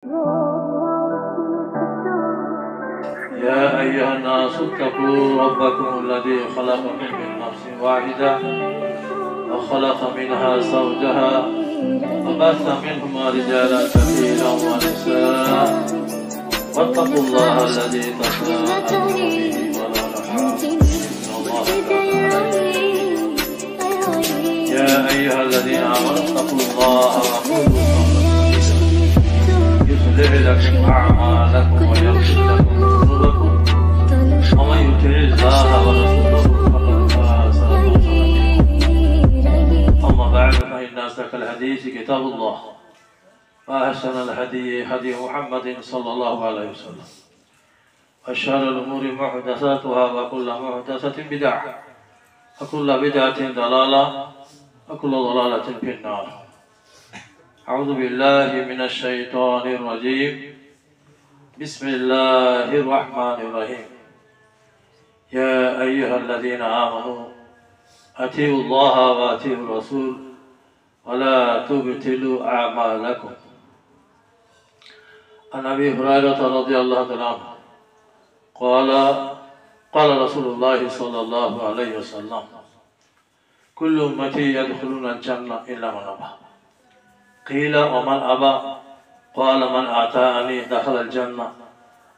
يا أيها الناس اتقوا ربكم الذي خلقكم من نفس واحدة وخلق منها زوجها وبث منهما رجالا كثيرا ونساء واتقوا الله الذي تساءلون به والأرحام إن الله كان عليكم يا أيها الذين آمنوا اتقوا الله وقولوا قولا سديدا يصلح لكم أعمالكم ويغفر لكم ذنوبكم ومن يطع الله ورسوله فقد فاز فوزا عظيما أما بعد فإن أصدق الحديث كتاب الله وأحسن الهدي هدي محمد صلى الله عليه وسلم وشر الأمور محدثاتها وكل محدثة بدعة وكل بدعة ضلالة وكل ضلالة في النار. أعوذ بالله من الشيطان الرجيم. بسم الله الرحمن الرحيم. يا أيها الذين آمنوا أطيعوا الله وأطيعوا الرسول ولا تبطلوا أعمالكم. عن أبي هريرة رضي الله عنه قال رسول الله صلى الله عليه وسلم كل أمتي يدخلون الجنة إلا من أبى. قيل ومن أبى؟ قال من أطاعني دخل الجنة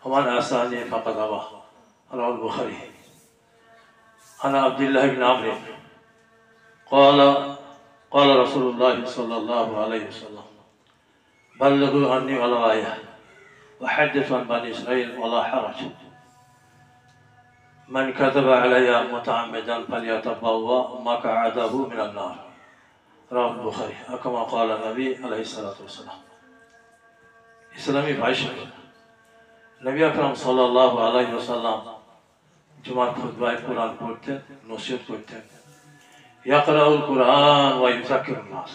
ومن عصاني فقد أبى. رواه البخاري. عن عبد الله بن عمرو قال رسول الله صلى الله عليه وسلم بلغوا عني ولو آية وحدثوا عن بني إسرائيل ولا حرج من كذب علي متعمدا فليتبوأ مقعده من النار. رواه البخاري. كما قال النبي عليه الصلاة والسلام. ইসলামী ভাই সাহেব, নবী আকরাম সাল্লাল্লাহু আলাইহি ওয়াসাল্লাম জুমার খুতবায় কোরআন পড়তেন, নসিহত করতেন। ইয়াকরাউল কুরআন ওয়া ইউযাক্কিরুন নাস,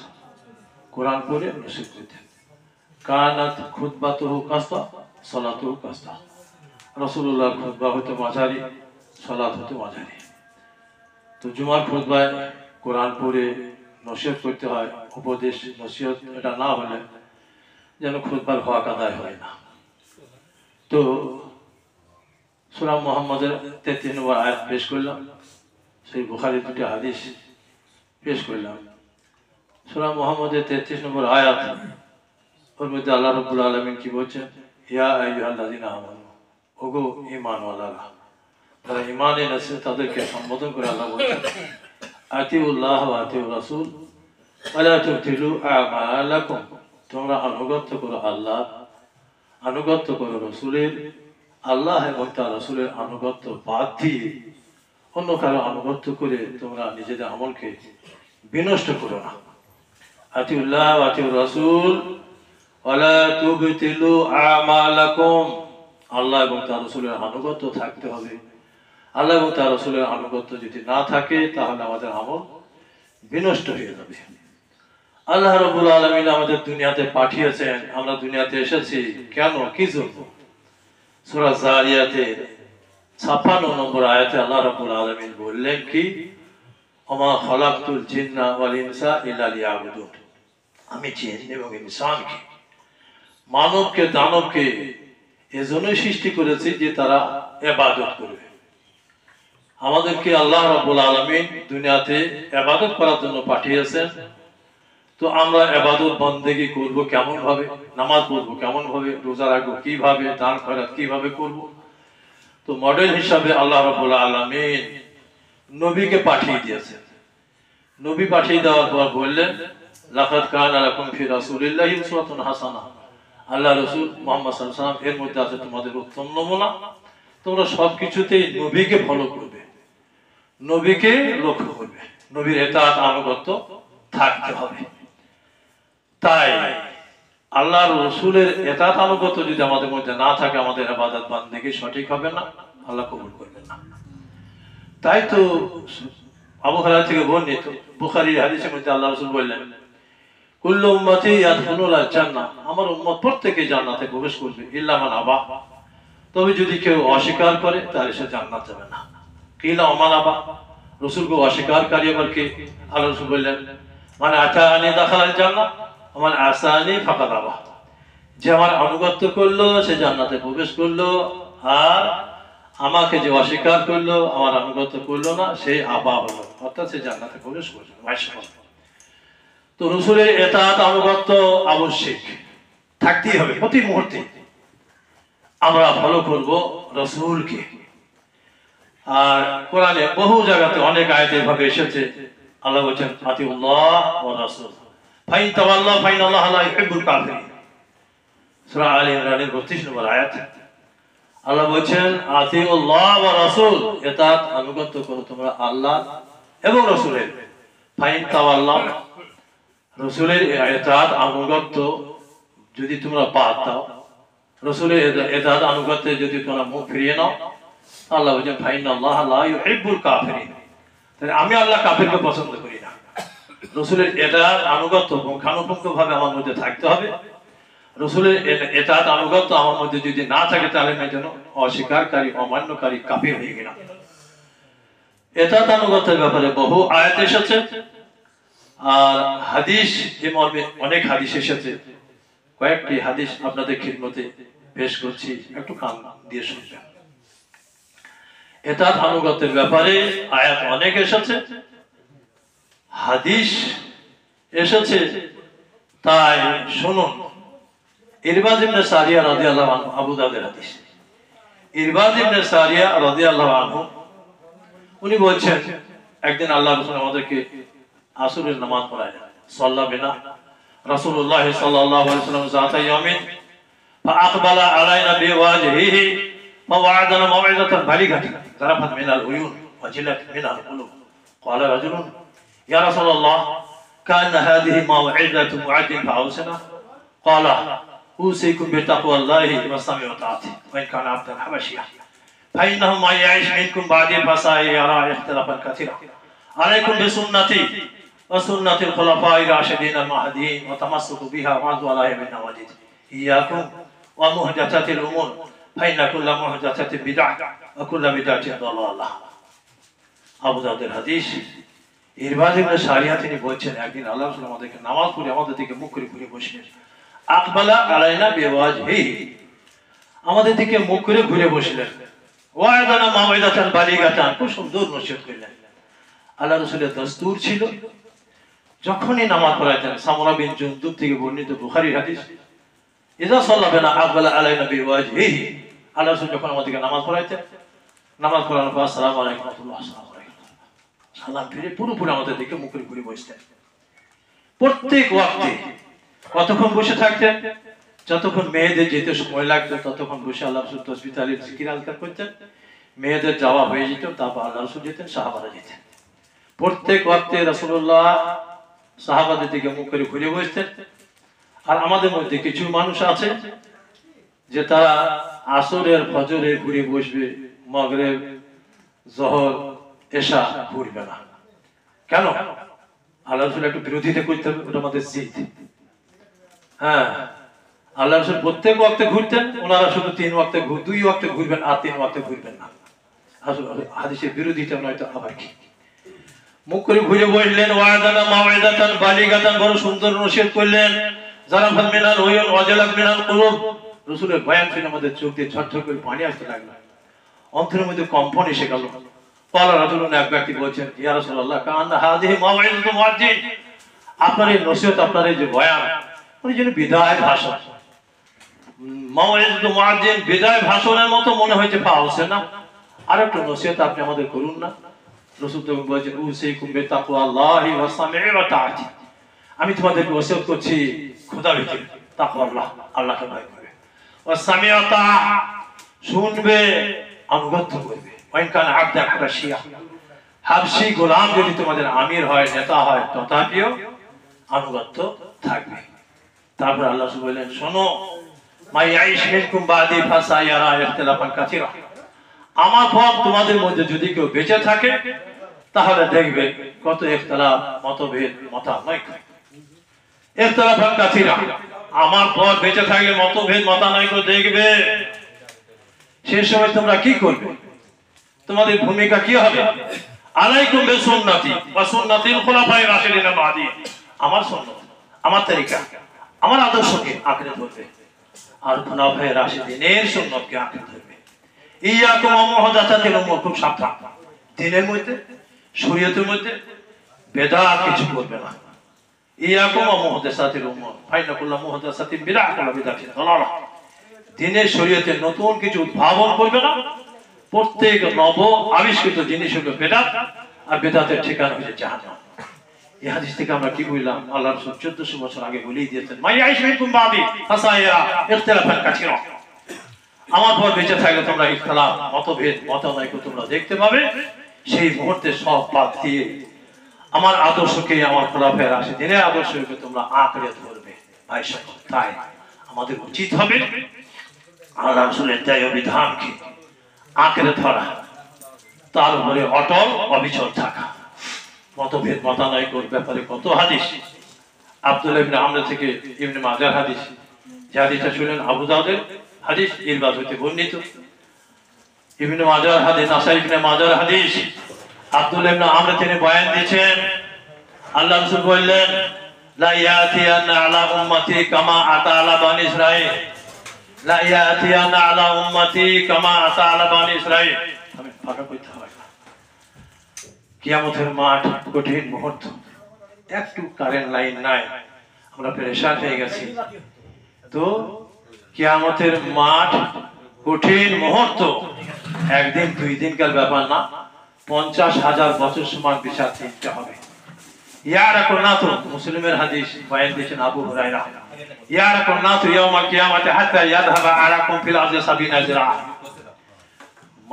কোরআন পড়ে নসিহত করতেন। কানাত খুতবাতুহু কাসা সালাতুহু কাসা, রাসূলুল্লাহর খুতবা হতে মাঝারি, সালাত হতে মাঝারি। তো জুমার খুতবায় কোরআন পড়ে নসিহত করতে হয়, উপদেশ নসিহত এটা না হলে যেন খুতবার হক আদায় হয় না। তো সূরা মুহাম্মাদের 33 নম্বর আয়াত পেশ করলাম, সেই বুখারী দুটি হাদিস পেশ করলাম। সূরা মুহাম্মাদের 33 নম্বর আয়াত, ওর মধ্যে আল্লাহ রাব্বুল আলামিন কি বলছেন? ইয়া আইয়ুহাল্লাযিনা আমানু, ওগো ঈমানওয়ালারা, যারা ঈমান এনেছে তাদেরকে সম্বোধন করে আল্লাহ বলছেন আতিউল্লাহ ওয়া আতিউর রাসূল ওয়া লা তুবতিলু আমালাকুম, তোমরা আনুগত্য করো আল্লাহ, আনুগত্য করো রসুলের। আল্লাহ এবং তার রসুলের আনুগত্য বাদ দিয়ে অন্য কারো আনুগত্য করে তোমরা নিজেদের আমলকে বিনষ্ট করো না। আতিউল্লাহ ওয়া আতিউর রাসূল ওয়া লা তুবতিলু আমালাকুম, আল্লাহ এবং তার রসুলের আনুগত্য থাকতে হবে। আল্লাহ এবং তার রসুলের আনুগত্য যদি না থাকে তাহলে আমাদের আমল বিনষ্ট হয়ে যাবে। আল্লাহ রাব্বুল আলামিন আমাদের দুনিয়াতে পাঠিয়েছেন, আমরা দুনিয়াতে এসেছি কেন, কি জন্য? সূরা যারিয়াতের 56 নম্বর আয়াতে আল্লাহ রাব্বুল আলামিন বললেন কি, ওমা খালাকতুল জিন্না ওয়াল ইনসা ইল্লা লিয়াবুদুন, আমি জিন এবং ইনসানকে, মানবকে দানবকে এজন্যই সৃষ্টি করেছি যে তারা ইবাদত করবে। আমাদেরকে আল্লাহ রাব্বুল আলামিন দুনিয়াতে ইবাদত করার জন্য পাঠিয়েছেন। তো আমরা ইবাদত বন্দেগী করব কেমন ভাবে, নামাজ পড়ব কেমন ভাবে, রোজা রাখবো কিভাবে, দান খয়রাত কিভাবে করব? তো মডেল হিসাবে আল্লাহ রাব্বুল আলামিন নবীকে পাঠিয়ে দিয়েছেন। নবী পাঠিয়ে দেওয়ার পর বললেন লাকাদ কানা লাকুম ফি রাসূলিল্লাহি উসওয়াতুন হাসানাহ, আল্লাহ রাসূল মুহাম্মদ সাল্লাল্লাহু আলাইহি ওয়াসাল্লাম এর মধ্যে আছে তোমাদের উত্তম নমুনা। তোমরা সবকিছুতেই নবীকে ফলো করবে, নবীকে লক্ষ্য করবে, নবীর ইতাআত আনুগত্য থাকতে হবে। তাই আল্লাহর রাসূলের ইতাআত আনুগত্য যদি আমাদের মধ্যে না থাকে, আমাদের ইবাদত বন্দেগী সঠিক হবে না, আল্লাহ কবুল করবেন না। তাই তো আবু হুরায়রা থেকে বর্ণিত বুখারীর হাদিসের মধ্যে আল্লাহ রাসূল বললেন কুল্লু উম্মতি ইয়াদখুলুল জান্নাহ, আমার উম্মত প্রত্যেকই জান্নাতে প্রবেশ করবে ইল্লা মান আবা, তবে যদি কেউ অস্বীকার করে তাহলে সে জান্নাত যাবে না। কিলা ওমান আবা, রাসূলকে অস্বীকারী আবার কে? আল্লাহ রাসূল বললেন মানে আতাআনি দাখালাল জান্নাহ ওয়া মান আসানি ফাকাদ আবা, যে আমার আনুগত্য করলো সে জান্নাতে প্রবেশ করলো, আর আমাকে যে অস্বীকার করলো, আমার আনুগত্য করলো না, সে আবা হলো, অর্থাৎ সে জান্নাতে প্রবেশ করলো। তো রসুলের এতাআত আনুগত্য আবশ্যক, থাকতেই হবে প্রতি মুহূর্তে। আমরা ফলো করব রসুলকে। আর কোরআনে বহু জায়গাতে অনেক আয়াতে এভাবে এসেছে। আল্লাহ বলেছেন আতিউল্লাহ ওয়া রাসূল ফাইন তাওয়াল্লাহ ফাইনাল্লাহা লা ইউহিব্বুল কাফিরিন। সূরা আলে ইমরানের 32 নম্বর আয়াত। আল্লাহ বলেছেন আতিউল্লাহ ওয়া রাসূল, এতাআত আনুগত্য করো তোমরা আল্লাহ এবং রাসূলের। ফাইন তাওয়াল্লাহ, রাসূলের এতাআত আনুগত্য যদি তোমরা বাদ দাও, রাসূলের এতাআত আনুগত্যে যদি তোমরা মুখ ফিরিয়ে নাও, আল্লাহ বলেছেন ফাইনাল্লাহা লা ইউহিব্বুল কাফিরিন, তাহলে আমি আল্লাহ কাফিরকে পছন্দ করি না। রাসূলের এতাআত আনুগত্য পুঙ্খানুপুঙ্খভাবে আমার মধ্যে থাকতে হবে। রাসূলের এতাআত আনুগত্য আমার মধ্যে যদি না থাকে, তাহলে আমি যেন অস্বীকারী, অমান্যকারী, কাফির হয়ে গেলাম। এতাআত আনুগত্যের ব্যাপারে বহু আয়াত এসেছে, আর হাদিস এ মর্মে অনেক হাদিস এসেছে। কয়েকটি হাদিস আপনাদের খিদমতে পেশ করছি, একটু কান দিয়ে শুনবেন। এতাআত আনুগত্যের ব্যাপারে আয়াত অনেক এসেছে, হাদিস এসেছে, তাই শুনুন। ইরবাদ ইবনে সারিয়া রাদিয়াল্লাহু আনহু, আবু দাউদের হাদিস। ইরবাদ ইবনে সারিয়া রাদিয়াল্লাহু আনহু উনি বলছেন, একদিন আল্লাহর রাসূল আমাদেরকে আসরের নামাজ পড়ালেন। সাল্লা বিনা রাসূলুল্লাহ সাল্লাল্লাহু আলাইহি ওয়াসাল্লাম যাতা ইয়ামিন ফাআকবালা আলাইনা বিওয়াজহিহি ফাওয়া'আদানা মাউ'ইযাতান বালিগাতান যারাফাত মিনাল উয়ুন ওয়াজিলাত মিনাল কুলুব। ক্বালা রাজুলুন ইয়া রাসূলুল্লাহ কান্না হাযিহি মাউ'ইযাতু মু'আদ্দিন ফাআউসিনা। ক্বালা উসিকুম বিতাকওয়াল্লাহি ওয়া সামি ওয়া তাআতি ওয়া ইন কানা আবদান হাবাশিয়া ফাইন্নাহু মা ইয়াঈশ মিনকুম বা'দি ফাসায়ারা ইখতিলাফান কাসীরা আলাইকুম বিসুন্নতি ওয়া সুন্নাতিল খুলাফায়ে রাশিদিন আল মাহদিয়িন ওয়া তামাসসাকু বিহা ওয়া আযু আলাইহা বিন নাওয়াজিদ ইয়াকুম ওয়া মুহদাসাতিল উমুর ফাইন্না কুল্লা মুহদাসাতিন বিদআহ ওয়া কুল্লা বিদআতিন দালালাহ। আবু দাউদের হাদিস। ইরবাদ ইবনে সারিয়া তিনি বলছেন, একদিন আল্লাহ রাসূল আমাদেরকে নামাজ পড়ে আমাদের দিকে মুখ করে ঘুরে বসলেন। আকবালা আলাইনা বিওয়াজহিহি, আমাদের দিকে মুখ করে ঘুরে বসলেন। ওয়া'আদানা মাউ'ইযাতান বালিগাতান, খুব সুন্দর নসিহত করলেন। আল্লাহ রাসূলের দস্তুর ছিল, যখনই নামাজ পড়াতেন, সামরা বিন জুনদুব থেকে বর্ণিত বুখারীর হাদিস, ইযা সাল্লা বিনা আকবালা আলাইনা বিওয়াজহিহি, আল্লাহ রাসূল যখন আমাদেরকে নামাজ পড়াতেন, নামাজ পড়ানোর পর আসসালামু আলাইকুম ওয়া রাহমাতুল্লাহ, আসসালামু আলাইকুম, সালাম ফিরে পুরোপুরি আমাদের দিকে মুখ করে ঘুরে বসতেন। প্রত্যেক ওয়াক্তে কতক্ষণ বসে থাকতেন? যতক্ষণ মেয়েদের যেতে সময় লাগতো ততক্ষণ বসে আল্লাহ রাসূল তাসবিহ তাহলিল জিকির আজকার করতেন। মেয়েদের যাওয়া হয়ে যেত, তারপর আল্লাহ রাসূল যেতেন, সাহাবারা যেতেন। প্রত্যেক ওয়াক্তে রাসূলুল্লাহ সাহাবাদের দিকে মুখ করে ঘুরে বসতেন। আর আমাদের মধ্যে কিছু মানুষ আছে যে তারা আসরের ফজরে ঘুরে বসবে, মাগরিব যোহর এশা ঘুরবে না। কেন? আল্লাহ রাসূল একটু বিরোধিতা করতে হবে, ওটা আমাদের জিদ। হ্যাঁ, আল্লাহ রাসূল প্রত্যেক ওয়াক্তে ঘুরতেন, ওনারা শুধু 3 ওয়াক্তে 2 ওয়াক্তে ঘুরবেন, আর 3 ওয়াক্তে ঘুরবেন না। হাদিসের বিরোধিতা নয় তো আবার কি? মুখ করে ঘুরে বসলেন। ওয়া'আদানা মাউ'ইযাতান বালিগাতান, বড় সুন্দর নসিহত করলেন। যারাফাত মিনাল উয়ুন ওয়াজিলাত মিনাল কুলুব, রাসূলের বয়ান শুনে আমাদের চোখ দিয়ে ঝরঝর করে পানি আসতে লাগলো, অন্তরের মধ্যে কম্পন এসে গেল। ক্বালা রাজুলুন, এক ব্যক্তি বলছেন, ইয়া রাসূলুল্লাহ কান্না হাযিহি মাউ'ইযাতু মুআদ্দিন, আপনার এই নসিহত, আপনার এই যে বয়ান, ওই জন্য বিদায় ভাষণ, মাউ'ইযাতু মুআদ্দিন, বিদায় ভাষণের মতো মনে হয়েছে, পাওছে না, আর একটু নসিহত আপনি আমাদের করুন না। রাসূল তখন বলেছেন, উসিকুম বিতাকওয়াল্লাহি ওয়া সামঈ ওয়া তাআতি, আমি তোমাদেরকে ওসিয়ত করছি খোদার ভিতরে তাকওয়াল্লাহ, আল্লাহকে ভয় করবে, ওয়া সামঈ ওয়া তাআ, শুনবে, আনুগত্য করবে। ওয়া ইন কানা আবদান হাবাশিয়া, হাবশী গোলাম যদি তোমাদের আমির হয়, নেতা হয়, তথাপিও আনুগত্য থাকবে। তারপর আল্লাহ রাসূল বললেন, শোনো, মা ইয়াঈশ মিনকুম বাদি ফাসায়ারা ইখতিলাফান কাসীরা, আমার পর তোমাদের মধ্যে যদি কেউ বেঁচে থাকে তাহলে দেখবে কত ইখতিলাফ, মতভেদ, মতানৈক্য। ইখতিলাফান কাসীরা, আমার পর বেঁচে থাকলে মতভেদ, মতানৈক্য দেখবে। সেই সময় তোমরা কি করবে? তোমাদের ভূমিকা কি হবে? আলাইকুম বিসুন্নতি ওয়া সুন্নাতিল খুলাফায়ে রাশিদিন বাদি, আমার সুন্নাত, আমার তরিকা, আমার আদর্শকে আঁকড়ে ধরবে। আর খুলাফায়ে রাশিদিনের সুন্নতকে আঁকড়ে ধরবে। ইয়াকুম ওয়া মুহদাসাতিল উমুর, খুব সাবধান, দিনের মধ্যে শরীয়তের মধ্যে বেদাত কিছু করবে না। ইয়াকুম ওয়া মুহদাসাতিল উমুর ফাইনা কুল্লু মুহদাসাতিন বিদআহ ওয়া বিদআতিন দালালাহ, দিনের শরীয়তে নতুন কিছু উদ্ভাবন করবে না। প্রত্যেক নব আবিষ্কৃত জিনিস হলো বেদাত, আর বেদাতের ঠিকানা হচ্ছে জাহান্নাম। এই হাদিস থেকে আমরা কি বুঝলাম? আল্লাহ রাসূল 1400 বছর আগে বলেই দিয়েছেন, মা ইয়াইশ মিনকুম বাদি ফাসাইরা ইখতিলাফান কাসীরা, আমার পর বেঁচে থাকলে তোমরা ইখতিলাফ, মতভেদ, মতানৈক্য তোমরা দেখতে পাবে। সেই মুহূর্তে সব বাদ দিয়ে আমার আদর্শকে, আমার খোলাফায়ে রাশিদিনের আদর্শকে তোমরা আঁকড়ে ধরবে। ভাই সকল, তাই আমাদের উচিত হবে আল্লাহ রাসূলের দেয় বিধানকে আঁকড়ে ধরা, তার উপরে অটল অবিচল থাকা। মতভেদ মতানৈক্যর ব্যাপারে কত হাদিস, আব্দুল্লাহ ইবনে আমর থেকে ইবনে মাজাহ হাদিস, যে হাদিসটা শুনলেন আবু দাউদের হাদিস, ইরবাদ হইতে বর্ণিত, ইবনে মাজাহ হাদিস, নাসাই ইবনে মাজাহ হাদিস। আব্দুল্লাহ ইবনে আমর তিনি বয়ান দিয়েছেন, আল্লাহ রাসূল বললেন, লা ইয়াতিয়ানা আলা উম্মতি কামা আতা আলা বানি ইসরাঈল, লা ইয়াতিয়ানা আলা উম্মতি কামা আতা আলা বানি ইসরাঈল। আমি ফাঁকা কইতে হয় না, কিয়ামতের মাঠ কঠিন মুহূর্ত, একটু কারেন্ট লাইন নাই, আমরা পেরেশান হয়ে গেছি। তো কিয়ামতের মাঠ কঠিন মুহূর্ত, একদিন দুই দিনকার ব্যাপার না, 50,000 বছর সমান বিচার দিতে হবে। ইয়ারাকুন্নাতু, মুসলিমের হাদিস বয়ান দিয়েছেন আবু হুরায়রা, ইয়ারাকুন্নাতু ইয়াউমাল কিয়ামাতি হাত্তা ইয়াযহাবা আলাকুম ফিল আরদি 70 জিরা,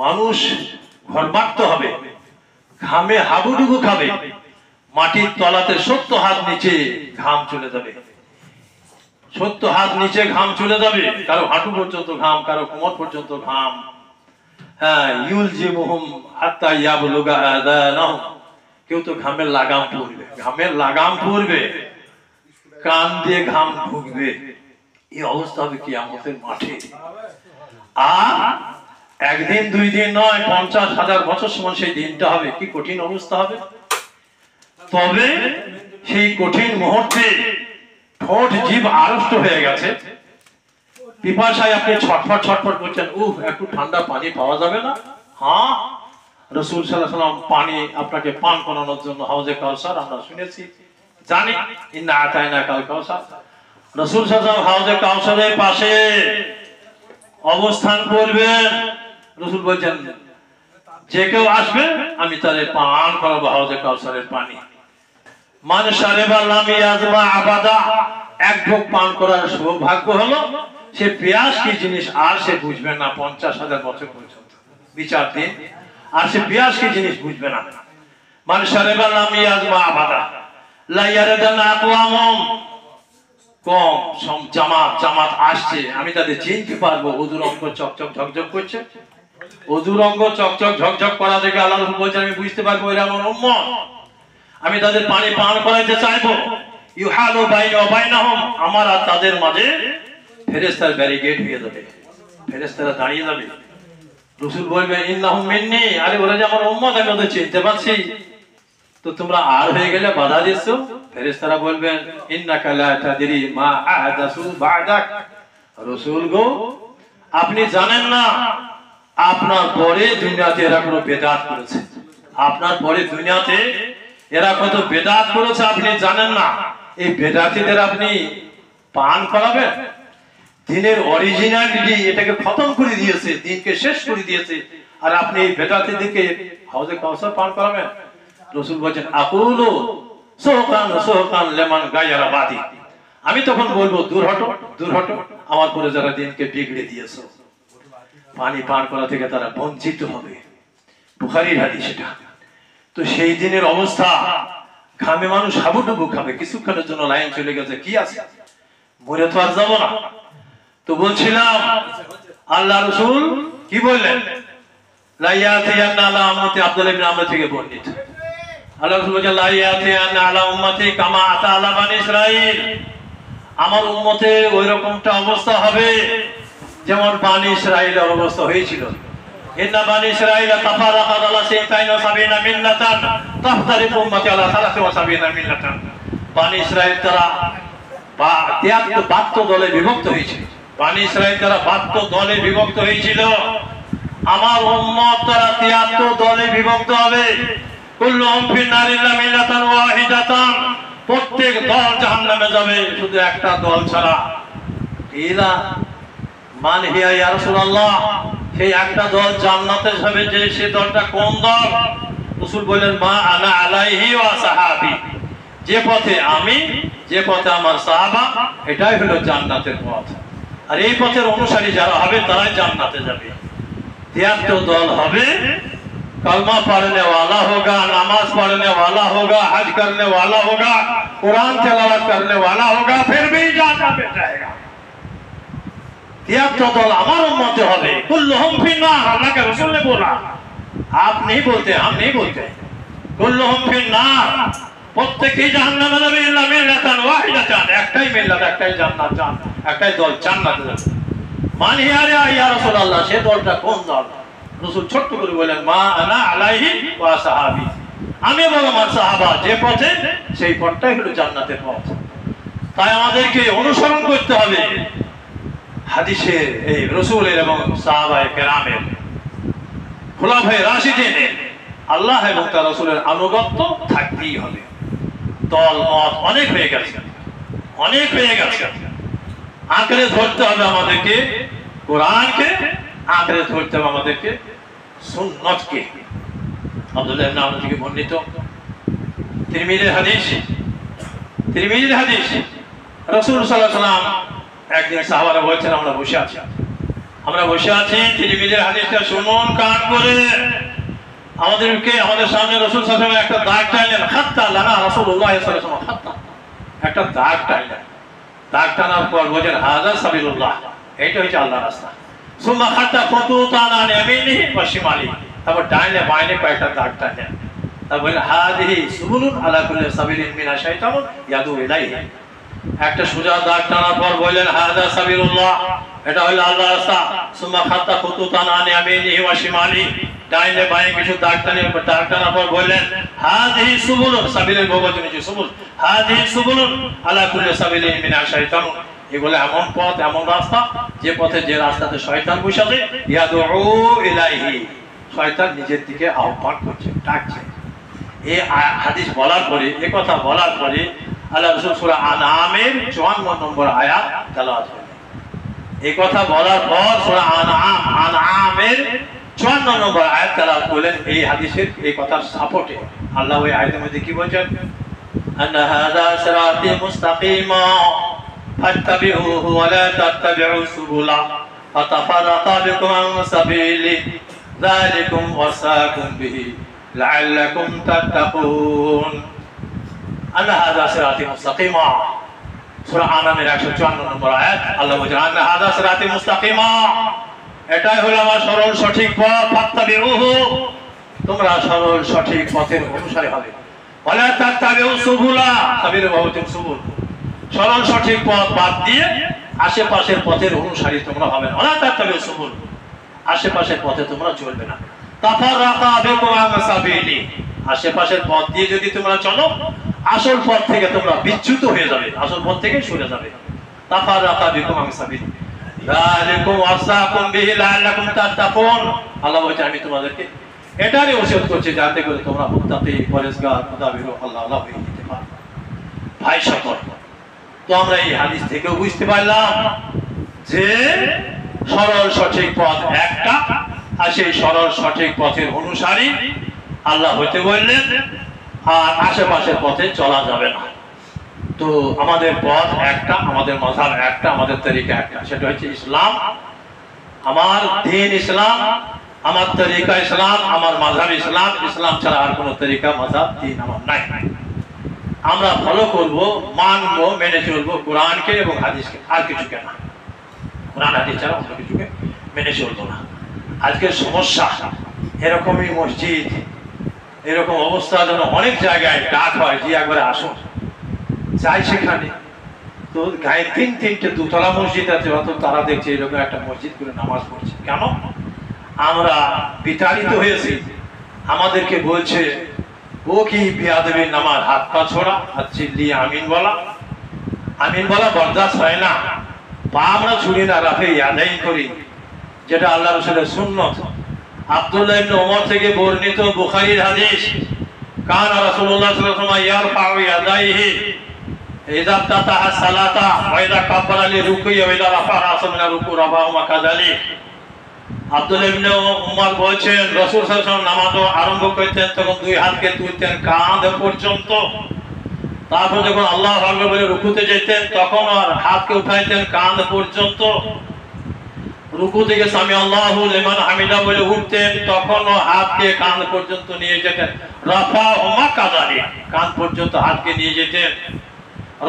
মানুষ ঘরমাক্ত হবে, ঘামে হাবুডুবু খাবে, মাটির তলাতে 70 হাত নিচে ঘাম চলে যাবে, 70 হাত নিচে ঘাম চলে যাবে, কারো হাঁটু পর্যন্ত ঘাম, কারো কোমর পর্যন্ত ঘাম। হ্যাঁ, ইউলজিমুহুম হাত্তা ইয়াবলুগা আযানাহুম, কেউ তো ঘামের লাগাম পড়বে, ঘামের লাগাম পড়বে, কান দিয়ে ঘাম ঢুকবে। এই অবস্থা হবে কিয়ামতের মাঠে। আর একদিন দুই দিন নয়, 50,000 বছর সমান সেই দিনটা হবে। কি কঠিন অবস্থা হবে। তবে সেই কঠিন মুহূর্তে ঠোঁট জিভ আড়ষ্ট হয়ে গেছে, পিপাসায় আপনি ছটফট ছটফট করছেন, একটু ঠান্ডা পানি পাওয়া যাবে না? হ্যাঁ, রাসূল সাল্লাল্লাহু আলাইহি ওয়াসাল্লাম পানি আপনাকে পান করানোর জন্য হাউজে কাউসার, আমরা শুনেছি, জানি, ইন্না আতাইনাকাল কাউসার। রাসূল সাল্লাল্লাহু আলাইহি ওয়াসাল্লাম হাউজে কাউসারের পাশে অবস্থান করবেন। রাসূল বলেন, যে কেউ আসবে আমি তারে পান করাবো হাউজে কাউসারের পানি। মান শারিবা লাম ইয়াজমা আবাদা, এক ঢোক পান করার সৌভাগ্য হলো, সে পেয়াস কি জিনিস আর সে বুঝবে না 50,000 বছর পর্যন্ত, বিচার দিন, আর সে পেয়াস কি জিনিস বুঝবে না। মান শারিবা লাম ইয়াজমা আবাদা লা ইয়ারাদান আকওয়াম, কম জামাত আসছে, আমি তাদের চিনতে পারবো, ওযুর অঙ্গ চকচক ঝকঝক করছে, ওযুর অঙ্গ চকচক ঝকঝক করা দেখে আল্লাহ রাসূল বলেছেন, আমি বুঝতে পারবো এরা আমার উম্মত, আমি তাদের পানি পান করাইতে চাইবো। ইউহালু বাইনা ওয়া বাইনাহুম, আমার আর তাদের মাঝে ফেরেশতার ব্যারিকেড হয়ে যাবে, ফেরেশতারা দাঁড়িয়ে যাবে। রাসূল বলবে, ইন্নাহুম মিন্নি, আরে ওরা যে আমার উম্মত, আমি ওদের চিনতে পারছি, তো তোমরা আর হয়ে গেলে বাধা দিচ্ছ। ফেরেশতারা বলবেন, ইন্নাকা লা তাদরি মা আহদাসু বা'দাক, রাসূল গো, আপনি জানেন না আপনার পরে দুনিয়াতে এরা কোনো বেদাত করেছে, আপনার পরে দুনিয়াতে এরা কত বেদাত করেছে আপনি জানেন না। এই বেদাতীদের আপনি পান করাবেন? দিনের অরিজিনালিটি এটাকে খতম করে দিয়েছে, দিনকে শেষ করে দিয়েছে, আর আপনি এই বেদাতীদেরকে হাউজে কাউসার পান করাবেন? রাসূল বলেন, আকুলু সুহকান সুহকান লিমান গায়রা বাদি, আমি তখন বলবো, দূর হটো দূর হটো, আমার পরে যারা দিনকে বিগড়ে দিয়েছে, পানি পান করা থেকে তারা বঞ্চিত হবে। বুখারীর হাদিস এটা। তো সেই দিনের অবস্থা, ঘামে মানুষ হাবুডুবু খাবে, কিছুক্ষণের জন্য লাইন চলে গেছে, কি আছে, মরে তো আর যাবো না। তো বলছিলাম আল্লাহ রাসূল কি বললেন, লা ইয়াতিয়ানা আলা উম্মতি, আব্দুল্লাহ ইবনে আমর থেকে বর্ণিত, আল্লাহ রাসূল বলেন, লা ইয়াতিয়ানা আলা উম্মতি কামা আতা আলা বানি ইসরাঈল, আমার উম্মতে ওই রকমটা অবস্থা হবে যেমন বানি ইসরাঈলের অবস্থা হয়েছিল। ইন্না বানি ইসরাঈল তাফারাকাত আলা 72 মিল্লাতান তাফতারিকু উম্মতি আলা 73 মিল্লাতান, বানি ইসরাঈল তারা 72 দলে বিভক্ত হয়েছে। বনি ইসরাইল তারা 72 দলে বিভক্ত হয়েছিল, আমার উম্মত তারা 73 দলে বিভক্ত হবে। কুল্লুহুম ফিন-নার ইল্লা মিল্লাতান ওয়াহিদাতান, প্রত্যেক দল জাহান্নামে যাবে শুধু একটা দল ছাড়া। ইলা মান হিয়া ইয়া রাসূলুল্লাহ, সেই একটা দল জান্নাতে যাবে, যে সেই দলটা কোন দল? রাসূল বলেন মা আনা আলাইহি ওয়া সাহাবী, যে পথে আমি, যে পথে আমার সাহাবা, এটাই হলো জান্নাতের পথ। আর এই পথের অনুসারী যারা হবে তারাই জান্নাতে যাবে। 73 দল হবে, कलमा पढ़ने वाला होगा, नमाज पढ़ने वाला होगा, हज करने वाला होगा, कुरान तिलावत करने वाला होगा, फिर भी जाना में जाएगा। 73 दल हमारे उम्मत होंगे। कुल्लुहुम फिन्नार, अल्लाह के रसूल ने बोला, आप नहीं बोलते, हम नहीं बोलते। कुल्लुहुम फिन्नार, প্রত্যেকই জাহান্নামে যাবে ইল্লা মিল্লাতান ওয়াহিদাতান, একটাই মিল্লাত, একটাই জান্নাত, একটাই দল জান্নাতে যাবে। মান হিয়া ইয়া রাসূলুল্লাহ, সেই দলটা কোন দল? রাসূল ছোট্ট করে বলেন মা আনা আলাইহি ওয়া সাহাবী, আমি এবং আমার সাহাবা যে পথে, সেই পথটাই হলো জান্নাতের পথ। তাই আমাদেরকে অনুসরণ করতে হবে হাদিসের, এই রাসূলের এবং সাহাবায়ে কেরামের, খুলাফায়ে রাশিদিনের, আল্লাহ এবং তার রাসূলের আনুগত্য থাকতেই হবে। দল মত অনেক হয়ে গেছে, অনেক হয়ে গেছে। আঁকড়ে ধরতে হবে আমাদেরকে কোরআনকে, আঁকড়ে ধরতে হবে আমাদেরকে সুন্নতকে। আব্দুল্লাহ ইবনে আমর থেকে বর্ণিত তিরমিজির হাদিস, তিরমিজির হাদিস, রাসূল সাল্লাল্লাহু আলাইহি ওয়াসাল্লাম একদিন সাহাবারা বলছেন আমরা বসে আছি, তিরমিজির হাদিসটা শুনুন কান করে। আমাদেরকে, আমাদের সামনে রাসূল সাল্লাল্লাহু আলাইহি ওয়াসাল্লাম একটা দাগ টানলেন, খাত্তা লানা রাসূলুল্লাহ সাল্লাল্লাহু আলাইহি ওয়াসাল্লাম খাত্তা, একটা দাগ টানলেন। দাগ টানার পর বলেন হাযা সাবিলুল্লাহ, এইটা হচ্ছে আল্লাহর রাস্তা। সুম্মা খাত্তা খুতুতান আন ইয়ামিনিহি ওয়া শিমালিহি, তারপর ডাইনে বাইনে কয়েকটা দাগ টানলেন। তারপর বলেন হাযিহি সুবুলুন আলা কুল্লি সাবিলিন মিনা শাইতানুন ইয়াদু ইলাইহি, একটা সোজা দাগ টানার পর বলেন হাযা সাবিলুল্লাহ, এটা হলো আল্লাহর রাস্তা। সুম্মা খাত্তা খুতুতান আন ইয়ামিনিহি ওয়া শিমালিহি, ডাইনে বাইনে কিছু দাগ টানার পর বললেন হাযিহি সুবুলুন, সাবিলের বহুবচন হচ্ছে সুবুল, হাযিহি সুবুলুন আলা কুল্লি সাবিলিন মিনা শাইতানুন, এগুলো এমন পথ, এমন রাস্তা, যে পথে, যে রাস্তাতে শয়তান বসে আছে, ইয়াদউ ইলাইহি, শয়তান নিজের দিকে আহ্বান করছে, ডাকছে। এই হাদিস বলার পরে, এই কথা বলার পরে আল্লাহ রাসূল সূরা আনআমের 54 নম্বর আয়াত তেলাওয়াত করলেন। এই কথা বলার পর সূরা আনআমের 54 নম্বর আয়াত তেলাওয়াত করলেন। এই হাদিসের এই কথার সাপোর্টে আল্লাহ ওই আয়াতের মধ্যে কি বলেন? আন্না হাযা সিরাতি মুস্তাকিমা ফাত্তাবিউহু ওয়া লা তাত্তাবিউ সুবুলা ফাতাফারাকা বিকুম আন সাবিলি যালিকুম ওয়াসাকুম বিহি লাআল্লাকুম তাত্তাকুন। আন্না হাযা সিরাতি মুস্তাকিমা, সূরা আনআমের 154 নম্বর আয়াত, আল্লাহ বলেন আন্না হাযা সিরাতি মুস্তাকিমা, এটাই হলো আমার সরল সঠিক পথ, ফাত্তাবিউহু, তোমরা সরল সঠিক পথের অনুসারী হবে। ওয়া লা তাত্তাবিউ সুবুলা, সাবিলের বহুবচন সুবুল, সরল সঠিক পথ বাদ দিয়ে আশেপাশের পথের অনুসারী তোমরা হবে না। ওয়া লা তাত্তাবিউ সুবুল, আশেপাশের পথে তোমরা চলবে না। তাফাররাকা বিকুম আন সাবিলি, আশেপাশের পথ দিয়ে যদি তোমরা চলো, আসল পথ থেকে তোমরা বিচ্যুত হয়ে যাবে, আসল পথ থেকে সরে যাবে। তাফাররাকা বিকুম আন সাবিলি যালিকুম ওয়াসাকুম বিহি লাআল্লাকুম তাত্তাকুন, আল্লাহ বলছে আমি তোমাদেরকে এটারই ওসিয়ত করছি যাতে করে তোমরা মুত্তাকি, পরেজগার, খোদাভীরু, আল্লাহ হয়ে যেতে পারো। ভাই সকল, তো আমরা এই হাদিস থেকে বুঝতে পারলাম যে সরল সঠিক পথ একটা, আর সেই সরল সঠিক পথের অনুসারী আল্লাহ হতে বললেন, আর আশেপাশের পথে চলা যাবে না। তো আমাদের পথ একটা, আমাদের মাযহাব একটা, আমাদের তরিকা একটা, সেটা হচ্ছে ইসলাম। আমার দ্বীন ইসলাম, আমার তরিকা ইসলাম, আমার মাযহাব ইসলাম। ইসলাম ছাড়া আর কোনো তরিকা, মাযহাব, দ্বীন আমার নাই। আমরা ফলো করব, মানব, মেনে চলবো কোরআনকে এবং হাদিসকে, আর কিছুকে না। কোরআন হাদিস ছাড়া অন্য কিছুকে মেনে চলবো না। আজকের সমস্যা এরকমই, মসজিদ এরকম অবস্থা যেন অনেক জায়গায় ডাক হয় যে একবারে আসুন, যাই সেখানে। তো গায়ে 3-3টে দুতলা মসজিদ আছে, অত তারা দেখছে এরকম একটা মসজিদ করে নামাজ পড়ছে। কেন? আমরা বিতাড়িত হয়েছি। আমাদেরকে বলছে ও কি বেয়াদবির নামাজ, হাত পা ছোড়া আর চিল্লিয়ে আমিন বলা, আমিন বলা বরদাস্ত হয় না। পা আমরা ছুড়ি না, রাফে ইয়াদাইন করি, যেটা আল্লাহ রাসূলের সুন্নাত। আব্দুল্লাহ ইবনে ওমর থেকে বর্ণিত বুখারীর হাদিস, কানা রাসূলুল্লাহ সাল্লাল্লাহু আলাইহি ওয়াসাল্লাম ইয়ারফাউ ইয়াদাইহি ইযা তাতাহা সালাতা ওয়া ইযা কাব্বারা লিরুকুই ওয়া ইযা রাফা রাসা মিনার রুকু রাফাহুমা কাযালিক। আব্দুল্লাহ ইবনে ওমর বলেছেন, রাসূল সাল্লাল্লাহু আলাইহি ওয়াসাল্লাম নামাজ আরম্ভ করতেন তখন দুই হাতকে তুলতেন কাঁধ পর্যন্ত, তারপর যখন আল্লাহু আকবার বলে রুকুতে যেতেন তখন আর হাতকে উঠাইতেন কাঁধ পর্যন্ত, রুকু থেকে সামি আল্লাহু লিমান হামিদা বলে উঠতেন তখনও হাতকে কাঁধ পর্যন্ত নিয়ে যেতেন, রাফাহুমা কাযালিক, কাঁধ পর্যন্ত হাতকে নিয়ে যেতেন।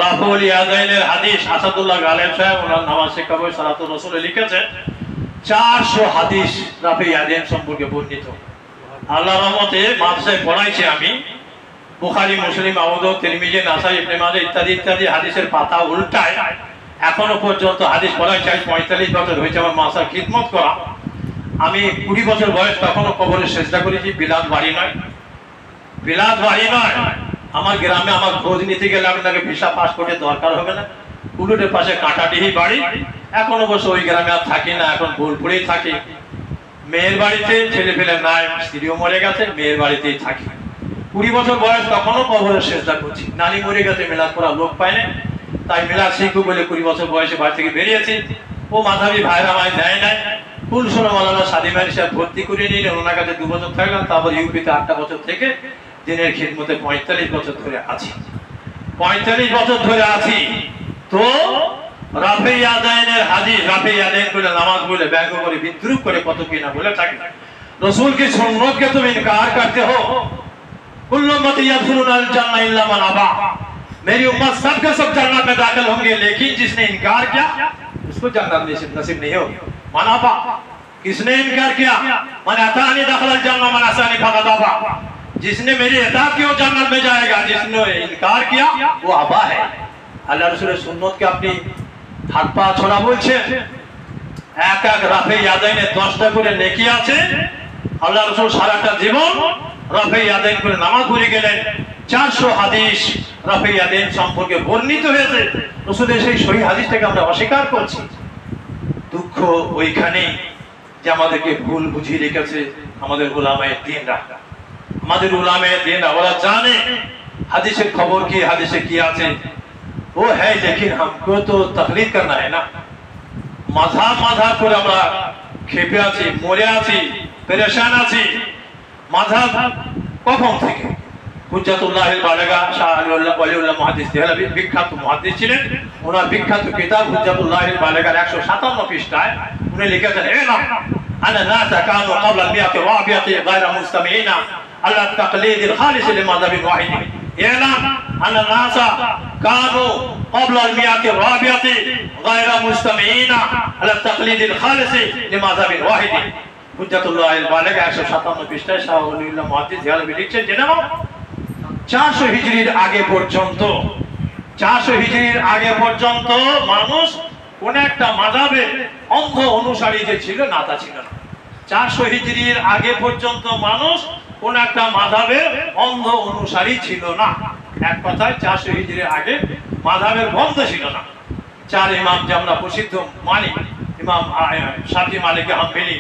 রাফুল ইয়াদাইনের হাদিস আসাদুল্লাহ গালেব সাহেব ওনার নামাজ শিক্ষা বই সালাতুর রাসূলে লিখেছেন 400 হাদিস রাফে ইয়াদাইন সম্পর্কে বর্ণিত। আল্লাহর রহমতে মাদ্রাসায় পড়াইছি আমি, বুখারী, মুসলিম, আবু দাউদ, তিরমিজি, নাসাই, ইবনে মাজাহ ইত্যাদি ইত্যাদি হাদিসের পাতা উল্টায় এখনো পর্যন্ত হাদিস পড়াইছি। 45 বছর হয়েছে আমার মাদ্রাসার খিদমত করা। আমি 20 বছর বয়স তখনও কবরে সেজদা করেছি। বিলাত বাড়ি নয়, বিলাত বাড়ি নয়। আমার গ্রামে আমার খোঁজ নিতে গেলে আপনাকে ভিসা পাসপোর্টের দরকার হবে না। কুলুটের পাশে কাঁটাডিহি বাড়ি। এখন অবশ্য ওই গ্রামে আর থাকি না, এখন বোলপুরেই থাকি। মেয়ের বাড়িতে ছেলে ফেলে নাই, স্ত্রীও মরে গেছে, মেয়ের বাড়িতেই থাকি। 20 বছর বয়স তখনও কবরের সেজদা করছি। নানি মরে গেছে, মিলাদ করা লোক পায় না, তাই মিলাদ শিখবো বলে 20 বছর বয়সে বাড়ি থেকে বেরিয়েছি। ও মাধাবী ভাইরা আমায় নেয় নাই। কুলসোনা মাওলানা সাদিমানি সাহেব ভর্তি করে নিলেন, ওনার কাছে 2 বছর থাকলাম। তারপর ইউপিতে 8টা বছর থেকে দিনের খিদমতে 45 বছর ধরে আছি। 45 বছর ধরে আছি। তো রাফে ইয়াদাইনের হাদিস, রাফে ইয়াদাইন বলে নামাজ বলে ব্যঙ্গ করে বিদ্রুপ করে কত কিনা বলে থাকে। রাসূল की सुन्नत के तुम इनकार करते हो। कुल्लु उम्मती यदखुलूनल जन्नह इल्ला मन अबा। मेरी उम्मत सब के सब जन्नत में दाखिल होंगे, लेकिन जिसने इनकार किया उसको जन्नत नसीब नहीं होगी। मन अबा, किसने इनकार किया? मन अतानी दखलल जन्नह मन असानी फक़द अबा। जिसने मेरी इताअत की वो जन्नत में जाएगा, जिसने इनकार किया वो अबा है। আল্লাহ রাসূলের সুন্নতকে আপনি হাত পা ছড়া বলছেন। এক এক রাফে ইয়াদাইনে 10টা করে নেকি আছে। আল্লাহ রাসূল সারাটা জীবন রাফে ইয়াদাইন করে নামাজ পড়ে গেলেন। 400 হাদিস রাফে ইয়াদাইন সম্পর্কে বর্ণিত হয়েছে। রাসূলের সেই সহিহ হাদিসটাকে আমরা অস্বীকার করছি। দুঃখ ওইখানেই যে আমাদেরকে ভুল বুঝিয়ে রেখেছে আমাদের উলামায়ে দ্বীনরা। আমাদের উলামায়ে দ্বীনরা ওরা জানে হাদিসের খবর কি, হাদিসে কি আছে। वो है, लेकिन हमको तो तकलीद करना है ना। মাযহাব মাযহাব করে আমরা খেপে আছি, মরে আছি, পেরেশান আছি। মাযহাব কখন থেকে? হুজ্জাতুল্লাহিল বালিগা শাহ ওয়ালিউল্লাহ মুহাদ্দিস দেহলভী বিখ্যাত মুহাদ্দিস ছিলেন। ওনার বিখ্যাত কিতাব হুজ্জাতুল্লাহিল বালিগার 157 পৃষ্ঠায় উনি লিখেছেন, ইলম আনা নাসা কানু ক্বাবলা আল-মিয়াতি রাবিয়াতি গায়রা মুস্তামিঈনা আলা তাকলিদিল খালিস লিমাযহাবিন ওয়াহিদ। ইলম আনা নাসা কানু ক্বাবলা আল-মিয়াতি রাবিয়াতি গায়রা মুস্তামিঈনা আলা তাকলিদিল খালিস লিমাযহাবিন ওয়াহিদ। হুজ্জাতুল্লাহিল বালিগা 157 পৃষ্ঠায় শাহ ওয়ালিউল্লাহ মুহাদ্দিস দেহলভী লিখছেন যে নাম 400 হিজরির আগে পর্যন্ত, 400 হিজরির আগে পর্যন্ত মানুষ কোন একটা মাযহাবের অন্ধ অনুসারী যে ছিল না, তা ছিল না। 400 হিজরির আগে পর্যন্ত মানুষ কোন একটা মাযহাবের অন্ধ অনুসারী ছিল না। এক কথায় 400 হিজরির আগে মাযহাবের বন্ধ ছিল না। 4 ইমাম যে আমরা প্রসিদ্ধ মানি, ইমাম শাফি, মালিকি, হাম্বলি,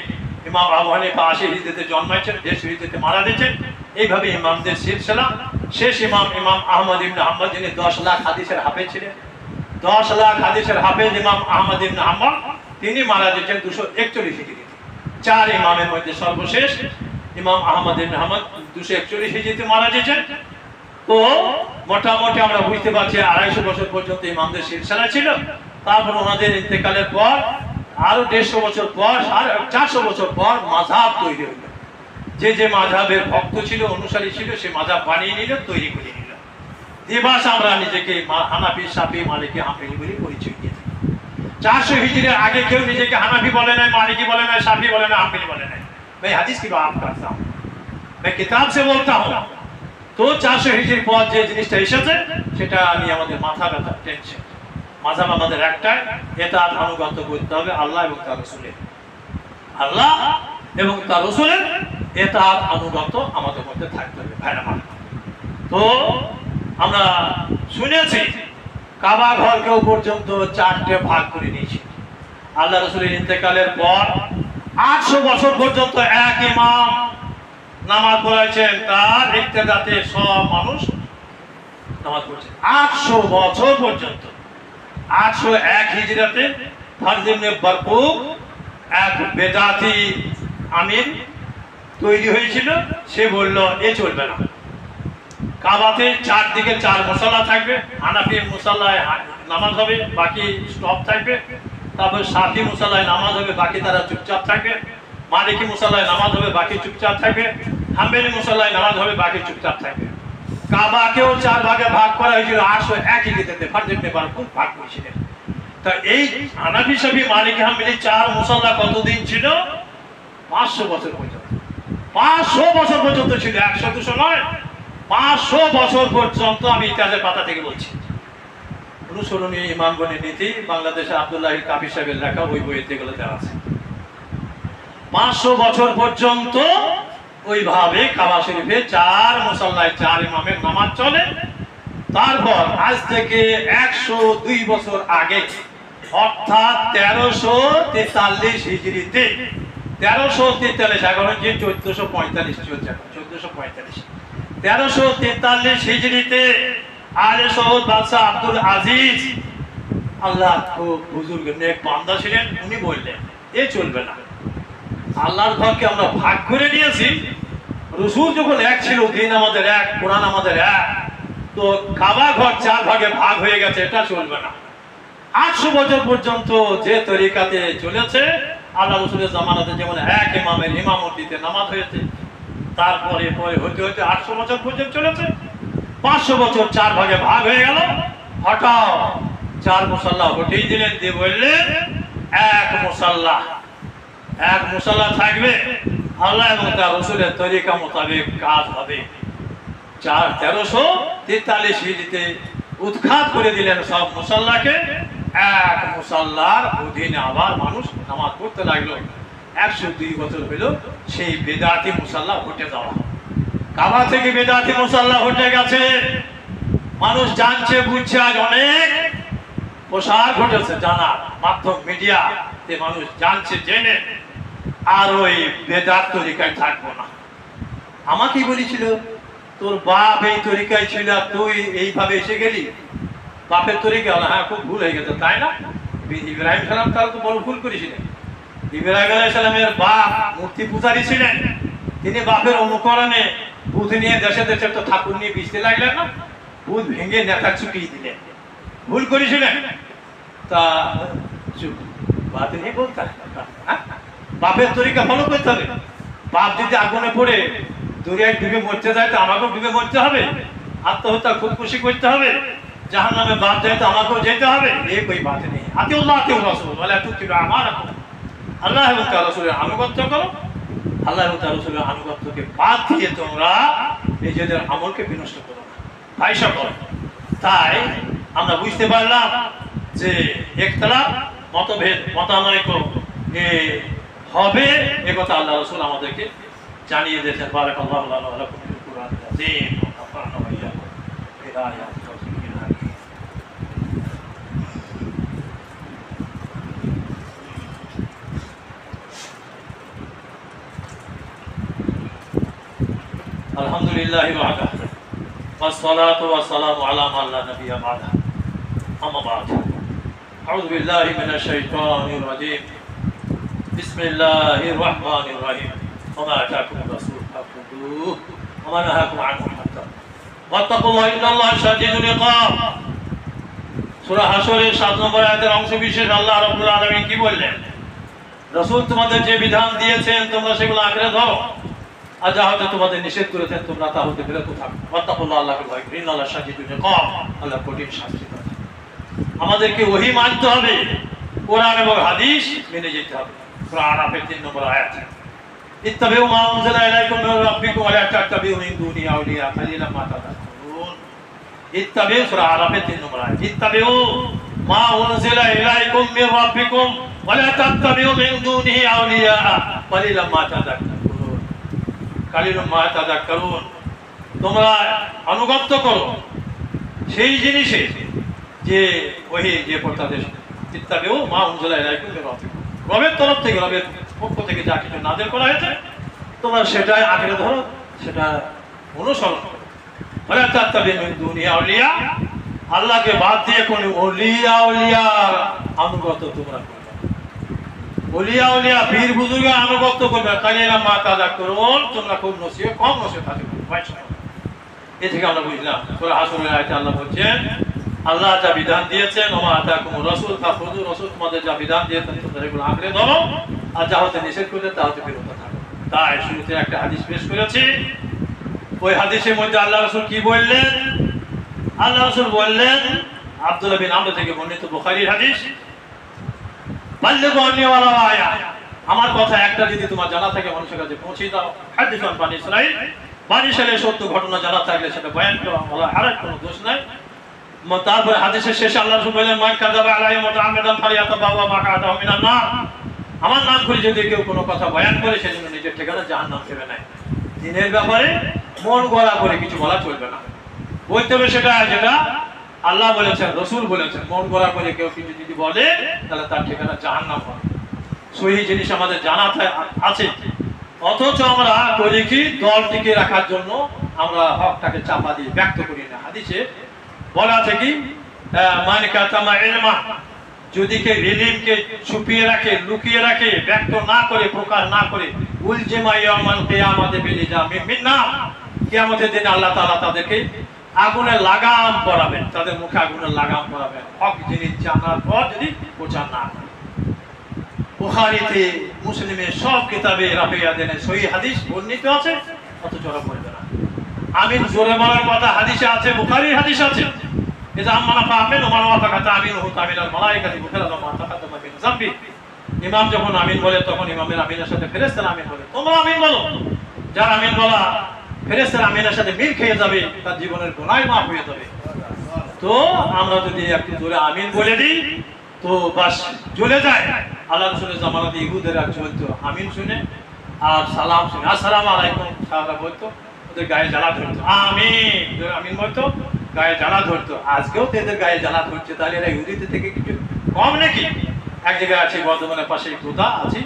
ইমাম আবু হানিফা 80 হিজরিতে জন্মাইছেন, 150 হিজরিতে মারা গেছেন। এইভাবে ইমামদের সিলসিলা। শেষ ইমাম ইমাম আহমদ ইবনে হাম্বল, যিনি 10 লাখ হাদিসের হাফেজ ছিলেন। 10 লাখ হাদিসের হাফেজ ইমাম আহমদ ইবনে হাম্বল, তিনি মারা গেছেন 241 হিজরিতে। 4 ইমামের মধ্যে সর্বশেষ ইমাম আহমদ ইবনে হাম্বল 241 হিজরিতে মারা গেছেন। তো মোটামুটি আমরা বুঝতে পারছি 250 বছর পর্যন্ত ইমামদের সিলসিলা ছিল। তারপর ওনাদের ইন্তেকালের পর আরো 150 বছর পর, 400 বছর পর মাযহাব তৈরি হলো। যে যে মাযহাবের ভক্ত ছিল, অনুসারী ছিল, সে মাযহাব বানিয়ে নিল, তৈরি করে নিল। দিবাস আমরা নিজেকে হানাফি, শাফি, মালিকি, হাম্বলি বলে পরিচয় দিয়ে থাকি। 400 হিজরির আগে কেউ নিজেকে হানাফি বলে নাই, মালিকি বলে নাই, শাফি বলে নাই, হাম্বলি বলে নাই। मैं हदीस की बात करता हूँ, मैं किताब से बोलता हूँ। तो 400 হিজরির পর যে জিনিসটা এসেছে সেটা আমি আমাদের মাথা ব্যথা টেনশন। মাযহাব আমাদের একটাই, ইতাআত আনুগত্য করতে হবে আল্লাহ এবং তার রাসূলের। আল্লাহ এবং তার রাসূলের ইতাআত আনুগত্য আমাদের মধ্যে থাকতে হবে ভাইরা আমার। তো আমরা শুনেছি কাবা ঘরকেও পর্যন্ত 4টে ভাগ করে নিয়েছি। আল্লাহ রাসূলের ইন্তেকালের পর 800 বছর পর্যন্ত এক ইমাম নামাজ পড়াইছেন, তার ইক্তেদাতে সব মানুষ নামাজ পড়ছে 800 বছর পর্যন্ত। 801 হিজরাতে ফারদ ইবনে বারকুক এক বেদাতি আমির তৈরি হয়েছিল। সে বলল এ চলবে না, কাবাতে চারদিকে 4 মুসাল্লা থাকবে, হানাফি মুসাল্লায় নামাজ হবে, বাকি স্টপ থাকবে। তারপর শাফি মুসাল্লায় নামাজ হবে, বাকি তারা চুপচাপ থাকবে। মালিকি মুসাল্লায় নামাজ হবে, বাকি চুপচাপ থাকবে। হাম্বলি মুসাল্লায় নামাজ হবে, বাকি চুপচাপ থাকবে। কাবাকেও 4 ভাগে ভাগ করা হয়েছিল 801 হিজরিতে, ফারদ ইবনে বারকুক ভাগ করেছিলেন। তা এই হানাফি শাফি মালিকি হাম্বলি 4 মুসাল্লা কতদিন ছিল? 500 বছর পর্যন্ত। 500 বছর পর্যন্ত ছিল, 100-200 নয়, 500 বছর পর্যন্ত। আমি ইতিহাসের পাতা থেকে বলছি। অনুসরণীয় ইমামগণের নীতি বাংলাদেশে আব্দুল্লাহ কাফি সাহেবের লেখা ওই বইতে এগুলো দেওয়া আছে। 500 বছর পর্যন্ত ওইভাবে কাবা শরীফে 4 মুসাল্লায় 4 ইমামের নামাজ চলে। তারপর আজ থেকে 102 বছর আগে অর্থাৎ 1343 হিজরিতে, 1343 এখন যে 1445 চলছে, 1445 1343 হিজরিতে আলে সৌদ বাদশাহ আব্দুল আজিজ, আল্লাহ খুব বুজুর্গ নেক বান্দা ছিলেন, উনি বললেন এ চলবে না। আল্লাহর ঘরকে আমরা ভাগ করে নিয়েছি, রসুল যখন এক ছিল, দিন আমাদের এক, কোরআন আমাদের এক, তো কাবা ঘর 4 ভাগে ভাগ হয়ে গেছে, এটা চলবে না। 800 বছর পর্যন্ত যে তরিকাতে চলেছে, আল্লাহ রসুলের জামানাতে যেমন এক ইমামের ইমামতিতে নামাজ হয়েছে, তারপরে পরে হতে হতে 800 বছর পর্যন্ত চলেছে। 500 বছর 4 ভাগে ভাগ হয়ে গেল, হঠাৎ 4 মুসাল্লা হটেই দিলেন, দিয়ে বললেন এক মুসাল্লা থাকবে, আল্লাহ এবং তার রসুলের তরিকা মোতাবেক কাজ হবে। 1343 হিজরিতে উৎখাত করে দিলেন সব মুসাল্লাকে, এক মুসাল্লার অধীনে আবার মানুষ নামাজ পড়তে লাগলো। 102 বছর হইল সেই বেদাতি মুসাল্লা হটে যাওয়া। কাবা থেকে বেদাতি মুসাল্লা হটে গেছে, মানুষ জানছে বুঝছে, আজ অনেক প্রসার ঘটেছে, জানার মাধ্যম মিডিয়াতে মানুষ জানছে, জেনে আর ওই বেদাত তরিকায় থাকবো না। আমাকেই বলেছিল তোর বাপ এই তরিকায় ছিল, তুই এইভাবে এসে গেলি, বাপের তরিকা। হ্যাঁ, খুব ভুল হয়ে গেছে, তাই না? ইব্রাহিম সালাম তারা তো বড় ভুল করেছিলেন। ইব্রাহিম আলাইহিস সালামের বাপ মূর্তি পূজারী ছিলেন, তিনি বাপের অনুকরণে বুধ নিয়ে দেশে দেশে তো ঠাকুর নিয়ে বিচতে লাগলেন না, বুধ ভেঙে নেতা চুকিয়ে দিলেন, ভুল করেছিলেন। তা বাদ নিয়ে বলতে বাপের তরিকা ফলো করতে হবে। বাপ যদি আগুনে পড়ে দরিয়ায় ডুবে মরতে যায়, তো আমাকেও ডুবে মরতে হবে, আত্মহত্যা খুদকুশি করতে হবে, জাহান্নামে বাদ যায় তো আমাকেও যেতে হবে। এই কই বাদ নেই। আতিউল্লাহ আতিউর রাসূল ওয়ালা তুতিউ আমারাকুম, আল্লাহ এবং তার রাসূলের আনুগত্য করো। আল্লাহ এবং তার রাসূলের আনুগত্যকে বাদ দিয়ে তোমরা নিজেদের আমলকে বিনষ্ট করো না, ভাইসা করো। তাই আমরা বুঝতে পারলাম যে ইখতিলাফ, মতভেদ, মতানৈক্য হবে, এ কথা আল্লাহ রাসূল আমাদেরকে জানিয়ে দিয়েছেন। বারাকাল্লাহু লানা ওয়া লাকুম ফিল কুরআনিল আযীম ওয়া নাফা'না ওয়া ইয়্যাকুম বিল আয়াতি ওয়া যিকরিল হাকীম। আলহামদুলিল্লাহি ওয়াহদা ওয়াসসালাতু ওয়াসসালামু আলা মান লা নাবিয়্যা বা'দা, আম্মা বা'দ। আউযু বিল্লাহি মিনাশ শাইতানির রাজীম। বিসমিল্লাহির রাহমানির রাহিম। ওয়া মা আতাকুমুর রাসূল ফাখুযুহু ওয়া মা নাহাকুম আনহু ফান্তাহু ওয়াত্তাকুল্লাহা ইন্নাল্লাহা শাদীদুল ইকাব। সূরা হাশরের 7 নম্বর আয়াতের অংশ বিশেষ আল্লাহ রাব্বুল আলামিন কি বললেন? রাসূল তোমাদের যে বিধান দিয়েছেন তোমরা সেগুলো আঁকড়ে ধরো, আর যা হতে তোমাদের নিষেধ করেছেন তোমরা তা হতে বিরত থাকো। ওয়াত্তাকুল্লাহা, আল্লাহকে ভয় করো, ইন্নাল্লাহা শাদীদুল ইকাব, আল্লাহ কঠিন শাস্তি দেন। আমাদেরকে ওহী মানতে হবে, কোরআন এবং হাদিস মেনে যেতে হবে। সূরা আরাফের 3 নম্বর আয়াত, ইত্তাবিউ মা উনজিলা ইলাইকুম মির রাব্বিকুম ওয়া লা তাত্তাবিউ মিন দুনিহি আউলিয়া কালিলাম মা তাযাক্কারুন। ইত্তাবিউ, সূরা আরাফের 3 নম্বর আয়াত, ইত্তাবিউ মা উনজিলা ইলাইকুম মির রাব্বিকুম ওয়া লা তাত্তাবিউ মিন দুনিহি আউলিয়া কালিলাম মা তাযাক্কারুন। কালিলাম মা তাযাক্কারুন, তোমরা আনুগত্য করো সেই জিনিসে যে ওহী যে ইত্তাবিউ মা উনজিলা ইলাইকুম মির রাব্বিকুম, রবের তরফ থেকে, রবের পক্ষ থেকে যা কিছু নাযিল করা হয়েছে তোমরা সেটাই আঁকড়ে ধরো, সেটা অনুসরণ করো। ওয়ালা তাত্তাবিউ মিন দুনিয়া আউলিয়া, আল্লাহকে বাদ দিয়ে কোন ওলিয়ার আনুগত্য তোমরা করবে, ওলিয়া পীর বুজুর্গের আনুগত্য করবে, কালিলা মা তাজা করুন, তোমরা খুব নসিহত কম নসিহত আছে। এ থেকে আমরা বুঝলাম সূরা হাসরের আয়াতে আল্লাহ বলছেন আল্লাহ যা বিধান দিয়েছেন, ওমা আতাকুমুর রাসূল ফাখুযু, রাসূল তোমাদের যা বিধান দিয়েছেন তোমরা এগুলো আঁকড়ে ধরো, আর যা হতে নিষেধ করলে তা হতে বিরত থাকো। তাই শুরুতে একটা হাদিস পেশ করেছি, ওই হাদিসের মধ্যে আল্লাহ রাসূল কি বললেন? আল্লাহ রাসূল বললেন, আব্দুল্লাহ বিন আমর থেকে বর্ণিত বুখারীর হাদিস, বাল্লিগু আন্নী ওয়ালাউ আয়া, আমার কথা একটা যদি তোমার জানা থাকে মানুষের কাছে পৌঁছে দাও। হাদিসুন বানী ইসরাঈল, বানী ইসরাঈলের সত্য ঘটনা জানা থাকলে সেটা বয়ান করা, বলা আর কোনো দোষ নাই। তারপরে হাদিসের শেষে আল্লাহ রাসূল বললেন, মান কাযাবা আলাইহি মুতাআম্মিদান ফালিয়াতাবাওয়া মাকআদাহু মিনান নার, আমার নাম করে যদি কেউ কোনো কথা বয়ান করে সেজন্য নিজের ঠিকানা জাহান্নাম ভেবে নেয়। দিনের ব্যাপারে মন গড়া করে কিছু বলা চলবে না, বলতে হবে সেটা যেটা আল্লাহ বলেছেন, রাসূল বলেছেন। মন গড়া করে কেউ কিছু যদি বলে তাহলে তার ঠিকানা জাহান্নাম হবে। সহি জিনিস আমাদের জানা আছে, অথচ আমরা করি কি দল টিকে রাখার জন্য আমরা হকটাকে চাপা দিয়ে ব্যক্ত করি না। হাদিসে বলা আছে কি, মান কাতামা ইলমা, যদি কেউ ইলমকে ছুপিয়ে রাখে, লুকিয়ে রাখে, ব্যক্ত না করে, প্রকাশ না করে, উলজিমা ইয়াউমাল কিয়ামাতি বিলিজামি মিন নার, কিয়ামতের দিন আল্লাহ তাআলা তাদেরকে আগুনের লাগাম পরাবেন, তাদের মুখে আগুনের লাগাম পরাবেন, হক জিনিস জানার পর যদি প্রচার না করে। বুখারীতে, মুসলিমে, সব কিতাবে রাফিয়াদেনে সহি হাদিস বর্ণিত আছে, অথচ ওরা বলবে না। আমিন জোরে বলার কথা হাদিসে আছে, বুখারীর হাদিস আছে, ইযা আমানা ফাআমিন ওয়া মান ওয়াফাকা তা'মিনুহু তা'মিনাল মালায়েকাতি গুফিরা লাহু মা তাকাদ্দামা মিন যামবি। ইমাম যখন আমিন বলে তখন ইমামের আমিনের সাথে ফেরেশতারা আমিন বলে, তোমরা আমিন বলো। যার আমিন বলা ফেরেশতারা আমিনের সাথে মিল খেয়ে যাবে, তার জীবনের গুনাহ মাফ হয়ে যাবে। তো আমরা যদি একটু জোরে আমিন বলে দিই তো বাস জ্বলে যায়। আল্লাহ রাসূলের জামানাতে ইহুদিরা চলতো আমিন শুনে আর সালাম শুনে আসসালামু আলাইকুম সাহাবা বলতো, ওদের গায়ে জ্বালা ধরতো, আমিন আমিন বলতো, গায়ে জ্বালা ধরতো। আজকেও তো এদের গায়ে জ্বালা ধরছে, তাহলে এরা ইহুদিদের থেকে কিছু কম নাকি? এক জায়গায় আছে বর্ধমানের পাশে কোথা আছে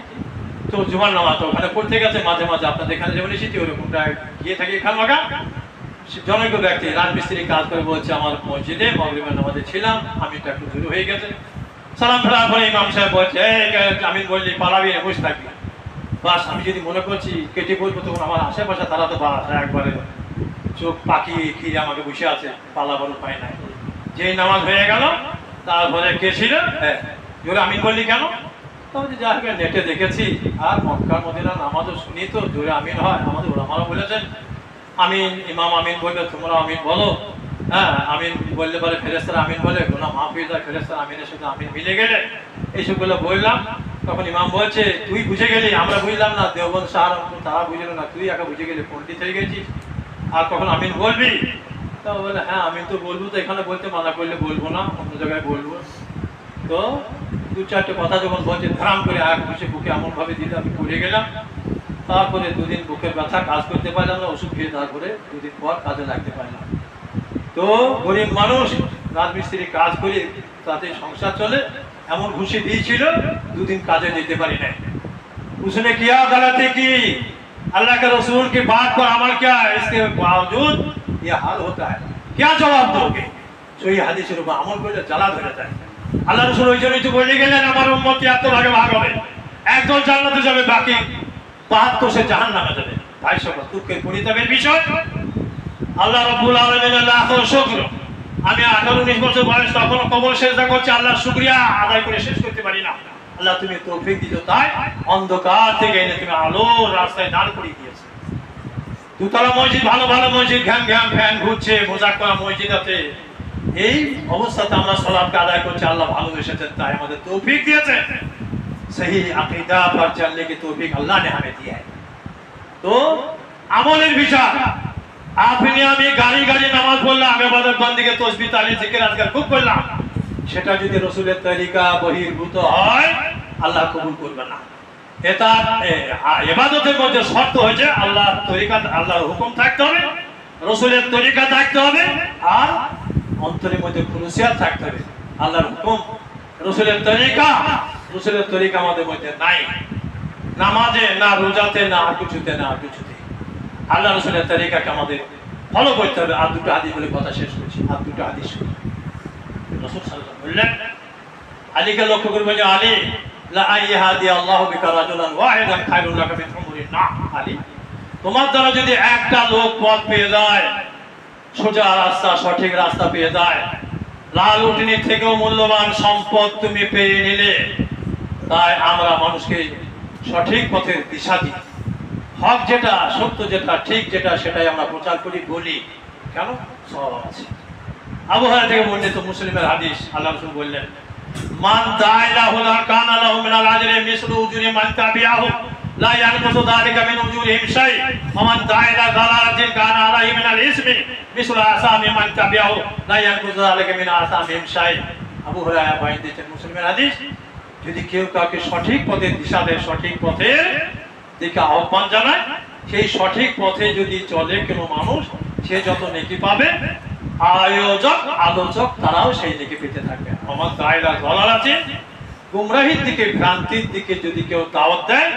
তো জুমার নামাজ ওখানে পড়তে গেছে, মাঝে মাঝে আপনাদের এখানে যেমন এসেছি ওরকমটা গিয়ে থাকি খালমাগা। জনৈক ব্যক্তি রাজমিস্ত্রি কাজ করে বলছে, আমার মসজিদে মাগরিবের নামাজে ছিলাম, আমিনটা একটু দূর হয়ে গেছে। সালাম ফেরার পরে ইমাম সাহেব বলছে, আমিন বললি পালাবি না, বসে থাকবি। বাস আমি যদি মনে করছি কেটে বলবো, তখন আমার আশেপাশে তারা তো বাস একবারে চোখ পাকিয়ে খিরে আমাকে বসে আছে, পালাবার উপায় নাই। যেই নামাজ হয়ে গেল তারপরে কে ছিল, জোরে আমিন বললি কেন? তবে যা হোক নেটে দেখেছি আর মক্কার মদিনার নামাজও শুনি তো জোরে আমিন হয়। আমাদের ওলামারা বলেছেন আমিন, ইমাম আমিন বলবে, তোমরা আমিন বলো। হ্যাঁ, আমিন বললে পরে ফেরেশতারা আমিন বলে, গুনাহ মাফ হয়ে যায় ফেরেশতারা আমিনের সাথে আমিন মিলে গেলে। এইসবগুলো বললাম, তখন ইমাম বলছে, তুই বুঝে গেলি, আমরা বুঝলাম না, দেওবন্দ সাহারানপুর তারা বুঝলো না, তুই একা বুঝে গেলি, পণ্ডিত হয়ে গেছিস, আর কখন আমিন বলবি? তা বলে, হ্যাঁ আমিন তো বলবো, তো এখানে বলতে মানা করলে বলবো না, অন্য জায়গায় বলবো। তো দু চারটে কথা যখন বলছে, ধারাম করে আগ বসে বুকে এমনভাবে দিলে আমি পড়ে গেলাম। তারপরে দুদিন বুকের ব্যথা, কাজ করতে পারলাম না, ওষুধ খেয়ে তারপরে দুদিন পর কাজে লাগতে পারলাম। তো গরিব মানুষ, রাজমিস্ত্রি কাজ করে তাতে সংসার চলে, এমন ঘুষি দিয়েছিল দুদিন কাজে যেতে পারি নাই। उसने किया गलती की, अल्लाह के रसूल की बात पर अमल किया, इसके बावजूद ये हाल होता है, क्या जवाब दोगे? সহি হাদিসের উপর আমল করলে জ্বালা ধরে যায়। আল্লাহ রাসূল ওই জন্যই তো বলে গেলেন, আমার উম্মত 73 ভাগে ভাগ হবে, একদল জান্নাতে যাবে, বাকি 72 সে জাহান্নামে যাবে। ভাই সকল, দুঃখের পরিতাপের বিষয়। আল্লাহ রাব্বুল আলামিনের লাখো শুকর, আমি 18-19 বছর বয়স, তখনও কবর সেজদা করছি, আল্লাহর শুকরিয়া আদায় করে শেষ করতে পারি না। আল্লাহ তুমি তৌফিক দিছো, তাই অন্ধকার থেকে এনে তুমি আলোর রাস্তায় দাঁড় করিয়ে দিয়েছো। দুতলা মসজিদ, ভালো ভালো মসজিদ, ঘ্যাম ঘ্যাম ফ্যান ঘুরছে, মোজাক করা মসজিদ আছে, এই অবস্থাতে আমরা সালাতকে আদায় করছি, আল্লাহ ভালোবেসেছেন তাই আমাদের তৌফিক দিয়েছেন। সহি আকীদা पर चलने की तौफीक अल्लाह ने हमें दी है। তো আমলের বিচার, আপনি আমি গাড়ি গাড়ি নামাজ পড়লাম, ইবাদত বন্দেগী তাসবিহ তাহলিল জিকির আজকার খুব করলাম, সেটা যদি রাসূলের তরিকা বহির্ভূত হয় আল্লাহ কবুল করবে না। এটা ইবাদতের মধ্যে শর্ত হয়েছে আল্লাহর তরিকা, আল্লাহর হুকুম থাকতে হবে, রাসূলের তরিকা থাকতে হবে, আর অন্তরের মধ্যে খুলুসিয়াত থাকতে হবে। আল্লাহর হুকুম রসুলের তরিকা আমাদের মধ্যে নাই, নামাজে না, রোজাতে না, আর কিছুতে না, আর কিছুতে। আল্লাহ রসুলের তরিকাকে আমাদের ফলো করতে হবে। আর দুটো হাদিস বলে কথা শেষ করছি। আর দুটো হাদিস রসুল সাল্লাল্লাহু আলাইহি ওয়াসাল্লাম বললেন, আলীকে লক্ষ্য করবে যে আলী, লা আইয়াহাদি আল্লাহু বিকা রাজুলান ওয়াহিদান খায়রুন লাকা মিন উমুরিন নাম। আলী, তোমার দ্বারা যদি একটা লোক পথ পেয়ে যায়, সোজা রাস্তা, সঠিক রাস্তা পেয়ে যায়, লাল উটনি থেকেও মূল্যবান সম্পদ তুমি পেয়ে নিলে, তাই আমরা মানুষকে সঠিক পথের দিশা দিই। হক যেটা, সত্য যেটা, ঠিক যেটা, সেটাই আমরা প্রচার করি, বলি। কেন? সওয়াব আছে। আবু হুরায়রা থেকে বর্ণিত মুসলিমের হাদিস, আল্লাহ রাসূল বললেন, মান দাইলা হুলা কানা লাহু মিনাল আজরি মিসলু উজুরি মান তাবিআহু লা ইয়ানকুসু যালিকা মিন উজুরিহিম শাই ওয়া মান দাইলা যালালাতিন কানা আলাইহি মিনাল ইসমি মিসলু আসামি মান তাবিআহু লা ইয়ানকুসু যালিকা মিন আসামিহিম শাই। আবু হুরায়রা বর্ণনা দিয়েছেন মুসলিমের হাদিস, যদি কেউ কাউকে সঠিক পথের দিশা দেয়, সঠিক পথের দিকে আহ্বান জানায়, সেই সঠিক পথে যদি চলে কোনো মানুষ, সে যত নেকি পাবে, আয়োজক আলোচক তারাও সেই নেকি পেতে থাকবে। আমার দায়রা বলার আছে, গুমরাহির দিকে, ভ্রান্তির দিকে যদি কেউ দাওয়াত দেয়,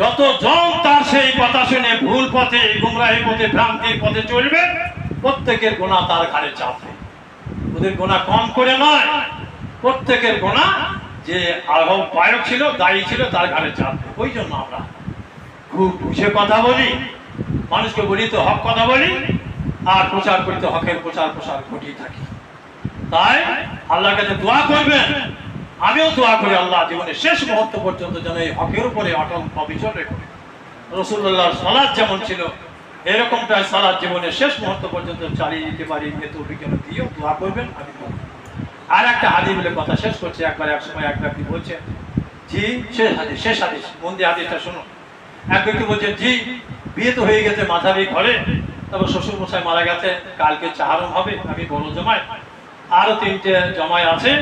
যত জন তার সেই কথা শুনে ভুল পথে, গুমরাহি পথে, ভ্রান্তির পথে চলবে, প্রত্যেকের গুনাহ তার ঘাড়ে চাপবে। ওদের গুনাহ কম করে নয়, প্রত্যেকের গুনাহ যে আহ্বায়ক ছিল, দায়ী ছিল, তার ঘাড়ে চাপবে। ওই জন্য আমরা খুব বুঝে কথা বলি, মানুষকে বলি তো হক কথা বলি, আর প্রচার করিতে হকের প্রচার প্রসার ঘটিয়ে থাকি। তাই আল্লাহর কাছে দোয়া করবেন, আমিও দোয়া করি আল্লাহ জীবনের শেষ মুহূর্ত পর্যন্ত যেন এই হকের উপরে অটল অবিচল রেখে। রাসূলুল্লাহর সালাত যেমন ছিল, এরকমটাই সালাত জীবনের শেষ মুহূর্ত পর্যন্ত চালিয়ে যেতে পারি, এ তৌফিক যেন দিও। দোয়া করবেন, আমি বলব। আর একটা হাদিস বলে কথা শেষ করছি। একবার এক সময় এক ব্যক্তি বলছে, জি, শেষ হাদিস, মন দিয়ে হাদিসটা শুনুন। এক ব্যক্তি বলছে, জি, বিয়ে তো হয়ে গেছে মাঝারি ঘরে, তারপর শ্বশুর মশাই মারা গেছে, কালকে চাহারম হবে, আমি বড় জমাই, আরো 3টে জমাই আছে,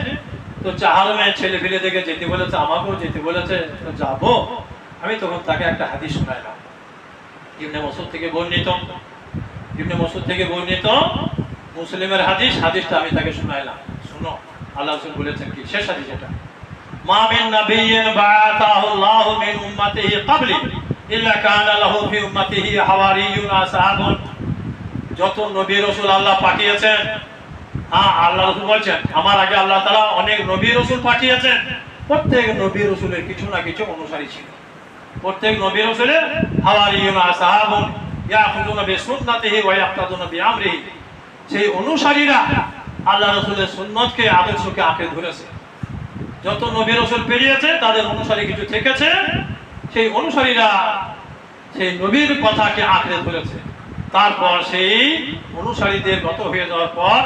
তো চাহারমে ছেলে ফেলে দেখে যেতে বলেছে, আমাকেও যেতে বলেছে, তো যাবো। আমি তখন তাকে একটা হাদিস শোনাইলাম, ইবনে মাসউদ থেকে বর্ণিত মুসলিমের হাদিস। হাদিসটা আমি তাকে শোনাইলাম, শুনো আল্লাহ রাসূল বলেছেন কি, শেষ হাদিস এটা, মা মিন নাবিয়্যিন বাআতাহু আল্লাহু মিন উম্মতিহি ক্বাবলি ইল্লা কানা লাহু ফি উম্মতিহি হাওয়ারিয়ুন আসহাবুন। যত নবী রাসূল আল্লাহ পাঠিয়েছেন, আল্লাহ রাসূল বলেন, আমার আগে আল্লাহ তাআলা অনেক নবী রাসূল পাঠিয়েছেন, প্রত্যেক নবী রাসূলের কিছু না কিছু অনুসারী ছিল। প্রত্যেক নবী রাসূলের হাওয়ারিয়ুন আসহাবুন ইয়াখুযুনা বিসুন্নতিহি ওয়া ইয়াক্তাদুনা বিআমরিহি। সেই অনুসারীরা আল্লাহ রাসূলের সুন্নতকে, আদর্শকে আঁকড়ে ধরেছে। যত নবী রাসূল পেরিয়েছে, তাদের অনুসারী কিছু থেকেছে, সেই অনুসারীরা সেই নবীর কথাকে আঁকড়ে ধরেছে। তারপর সেই অনুসারীদের গত হয়ে যাওয়ার পর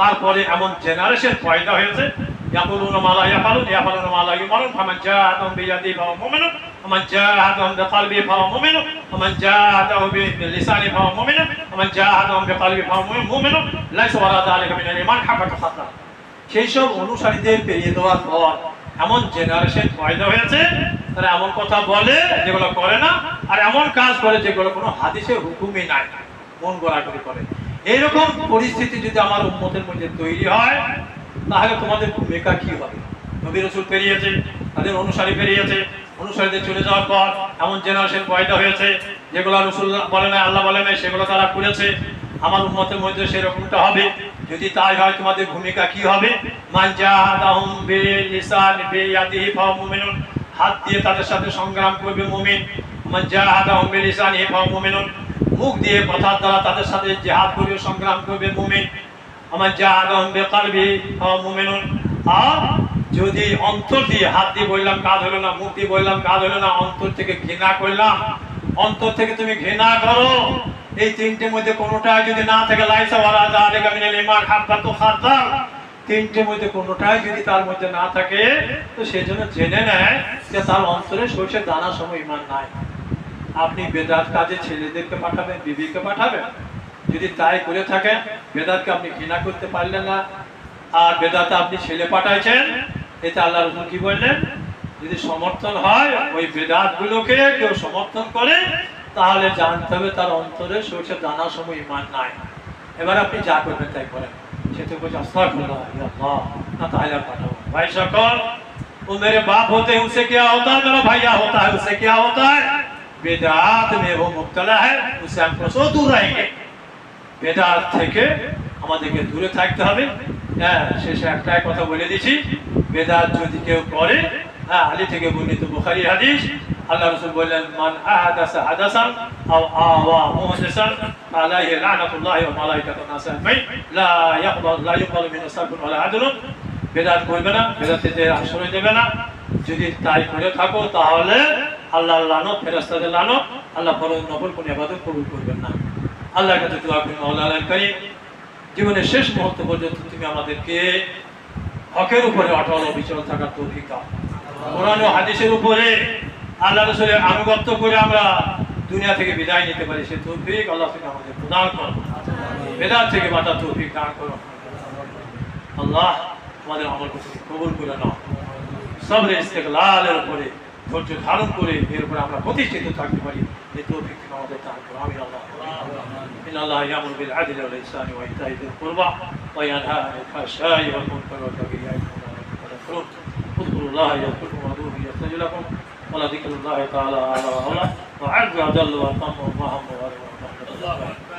তারপরে এমন জেনারেশন পয়দা হয়েছে, ইয়াকুলুনা মা লা ইয়াফালুন ইয়াফালুনা মা লা ইউমারুন ফামান জাআতুম বিয়াদিহি ফাহুয়া মুমিনুন ওয়া মান জাআতুম বিকলবিহি ফাহুয়া মুমিনুন ওয়া মান জাআতুহু বিলিসানিহি ফাহুয়া মুমিনুন ওয়া মান জাআতুম বিকলবিহি ফাহুয়া মুমিনুন লাইসা ওয়ারা যালিকা মিনাল ঈমান হাবাতা খাতা। সেই সব অনুসারীদের পেরিয়ে দেওয়ার পর এমন জেনারেশন পয়দা হয়েছে, তারা এমন কথা বলে যেগুলো করে না, আর এমন কাজ করে যেগুলো কোনো হাদিসে হুকুমই নাই, মন গড়াগড়ি করে। এইরকম পরিস্থিতি যদি আমার উম্মতের মধ্যে তৈরি হয়, তাহলে তোমাদের ভূমিকা কি হবে? নবী রাসূল পেরিয়েছে, তাদের অনুসারী পেরিয়েছে, অনুসারীদের চলে যাওয়ার পর এমন জেনারেশন পয়দা হয়েছে যেগুলো রাসূল বলে না, আল্লাহ বলে না, সেগুলো তারা করেছে। আমার উম্মতের মধ্যে সেরকমটা হবে। যদি তাই হয়, তোমাদের ভূমিকা কি হবে? মান জাহাদাহুম বিলিসানি বিয়াদিহি ফাহুয়া মুমিনুন, হাত দিয়ে তাদের সাথে সংগ্রাম করবে মুমিন। মান জাহাদাহুম বিলিসানিহি ফাহুয়া মুমিনুন, মুখ দিয়ে কথার দ্বারা তাদের সাথে জিহাদ করবে, সংগ্রাম করবে মুমিন। মান জাহাদাহুম বিকলবিহি ফাহুয়া মুমিনুন, আর যদি অন্তর দিয়ে, হাত দিয়ে বললাম কাজ হলো না, মুখ দিয়ে বললাম কাজ হলো না, অন্তর থেকে ঘৃণা করলাম, অন্তর থেকে তুমি ঘৃণা করো, এই তিনটের মধ্যে কোনোটাই যদি না থাকে, লাইসা ওয়ালা যালিকা মিনাল ঈমান হাব্বাতু খারদাল, তিনটের মধ্যে কোনোটাই যদি তার মধ্যে না থাকে, তো সেজন্য জেনে নেয় যে তার অন্তরে সরষের দানা সম ঈমান নাই। আপনি বেদাত কাজে ছেলেদেরকে পাঠাবেন, বিবিকে পাঠাবেন, যদি তাই করে থাকেন, বেদাতকে আপনি ঘৃণা করতে পারলেন না, আর বেদাতে আপনি ছেলে পাঠাইছেন, এতে আল্লাহ রাসূল কি বললেন? যদি সমর্থন হয়, ওই বেদাতগুলোকে কেউ সমর্থন করে, তাহলে জানতে হবে তার অন্তরে সরষের দানা সম ঈমান নাই। এবার আপনি যা করবেন তাই করেন। সে তো বলছে আস্তাগফিরুল্লাহ ইয়া আল্লাহ, ना ताला पाठो भाई सकल, वो मेरे बाप होते हैं उसे क्या होता है, मेरा भैया होता है उसे क्या होता है, बेदात में वो मुब्तला है, उससे हम कैसे दूर रहेंगे। বেদাত থেকে আমাদেরকে দূরে থাকতে হবে। হ্যাঁ, শেষে একটাই কথা বলে দিচ্ছি, বেদাত যদি কেউ করে, হ্যাঁ, আলী থেকে বর্ণিত বুখারী হাদিস, আল্লাহ রাসূল বললেন মান আহাদাসা হাদাসান আও আওয়া মুহদিসান আলাইহি লানাতুল্লাহি ওয়া মালাইকাতুন নাস আজমাইন লা ইয়াকবালু মিন সারফুন ওয়ালা আদলুন। বেদাত করবে না, বেদাতে আশ্রয় দেবে না। যদি তাই করে থাকো তাহলে আল্লাহর লানত, ফেরেশতাদের লানত, আল্লাহ ফরজ নফল কোন ইবাদত কবুল করবেন না। আল্লাহর কাছে দোয়া করি, মাওলানা কারীম জীবনের শেষ মুহূর্ত পর্যন্ত তুমি আমাদেরকে হকের উপরে অটল অবিচল থাকার তৌফিক দাও। কোরআন ও হাদিসের উপরে আল্লাহ রাসূলের আনুগত্য করে আমরা দুনিয়া থেকে বিদায় নিতে পারি, সে তৌফিক আল্লাহ থেকে আমাদের প্রদান করো। বেদাত থেকে বাঁচার তৌফিক দান করো। আল্লাহ আমাদের আমল কবুল করে নাও। সবরে ইস্তেগলালের উপরে ধৈর্য ধারণ করে এর উপরে আমরা প্রতিষ্ঠিত থাকতে পারি, এই তৌফিক থেকে আমাদের দান করো। আমিন। আল্লাহ إن الله يأمر بالعدل والإحسان وإيتاء ذي القربى وينهى عن الفحشاء والمنكر والبغي يعظكم لعلكم تذكرون اذكروا الله يذكركم وادعوه يستجب لكم ولذكر الله تعالى أعلى وأعلى وأعز وأجل وأتم وأهم وأرحم.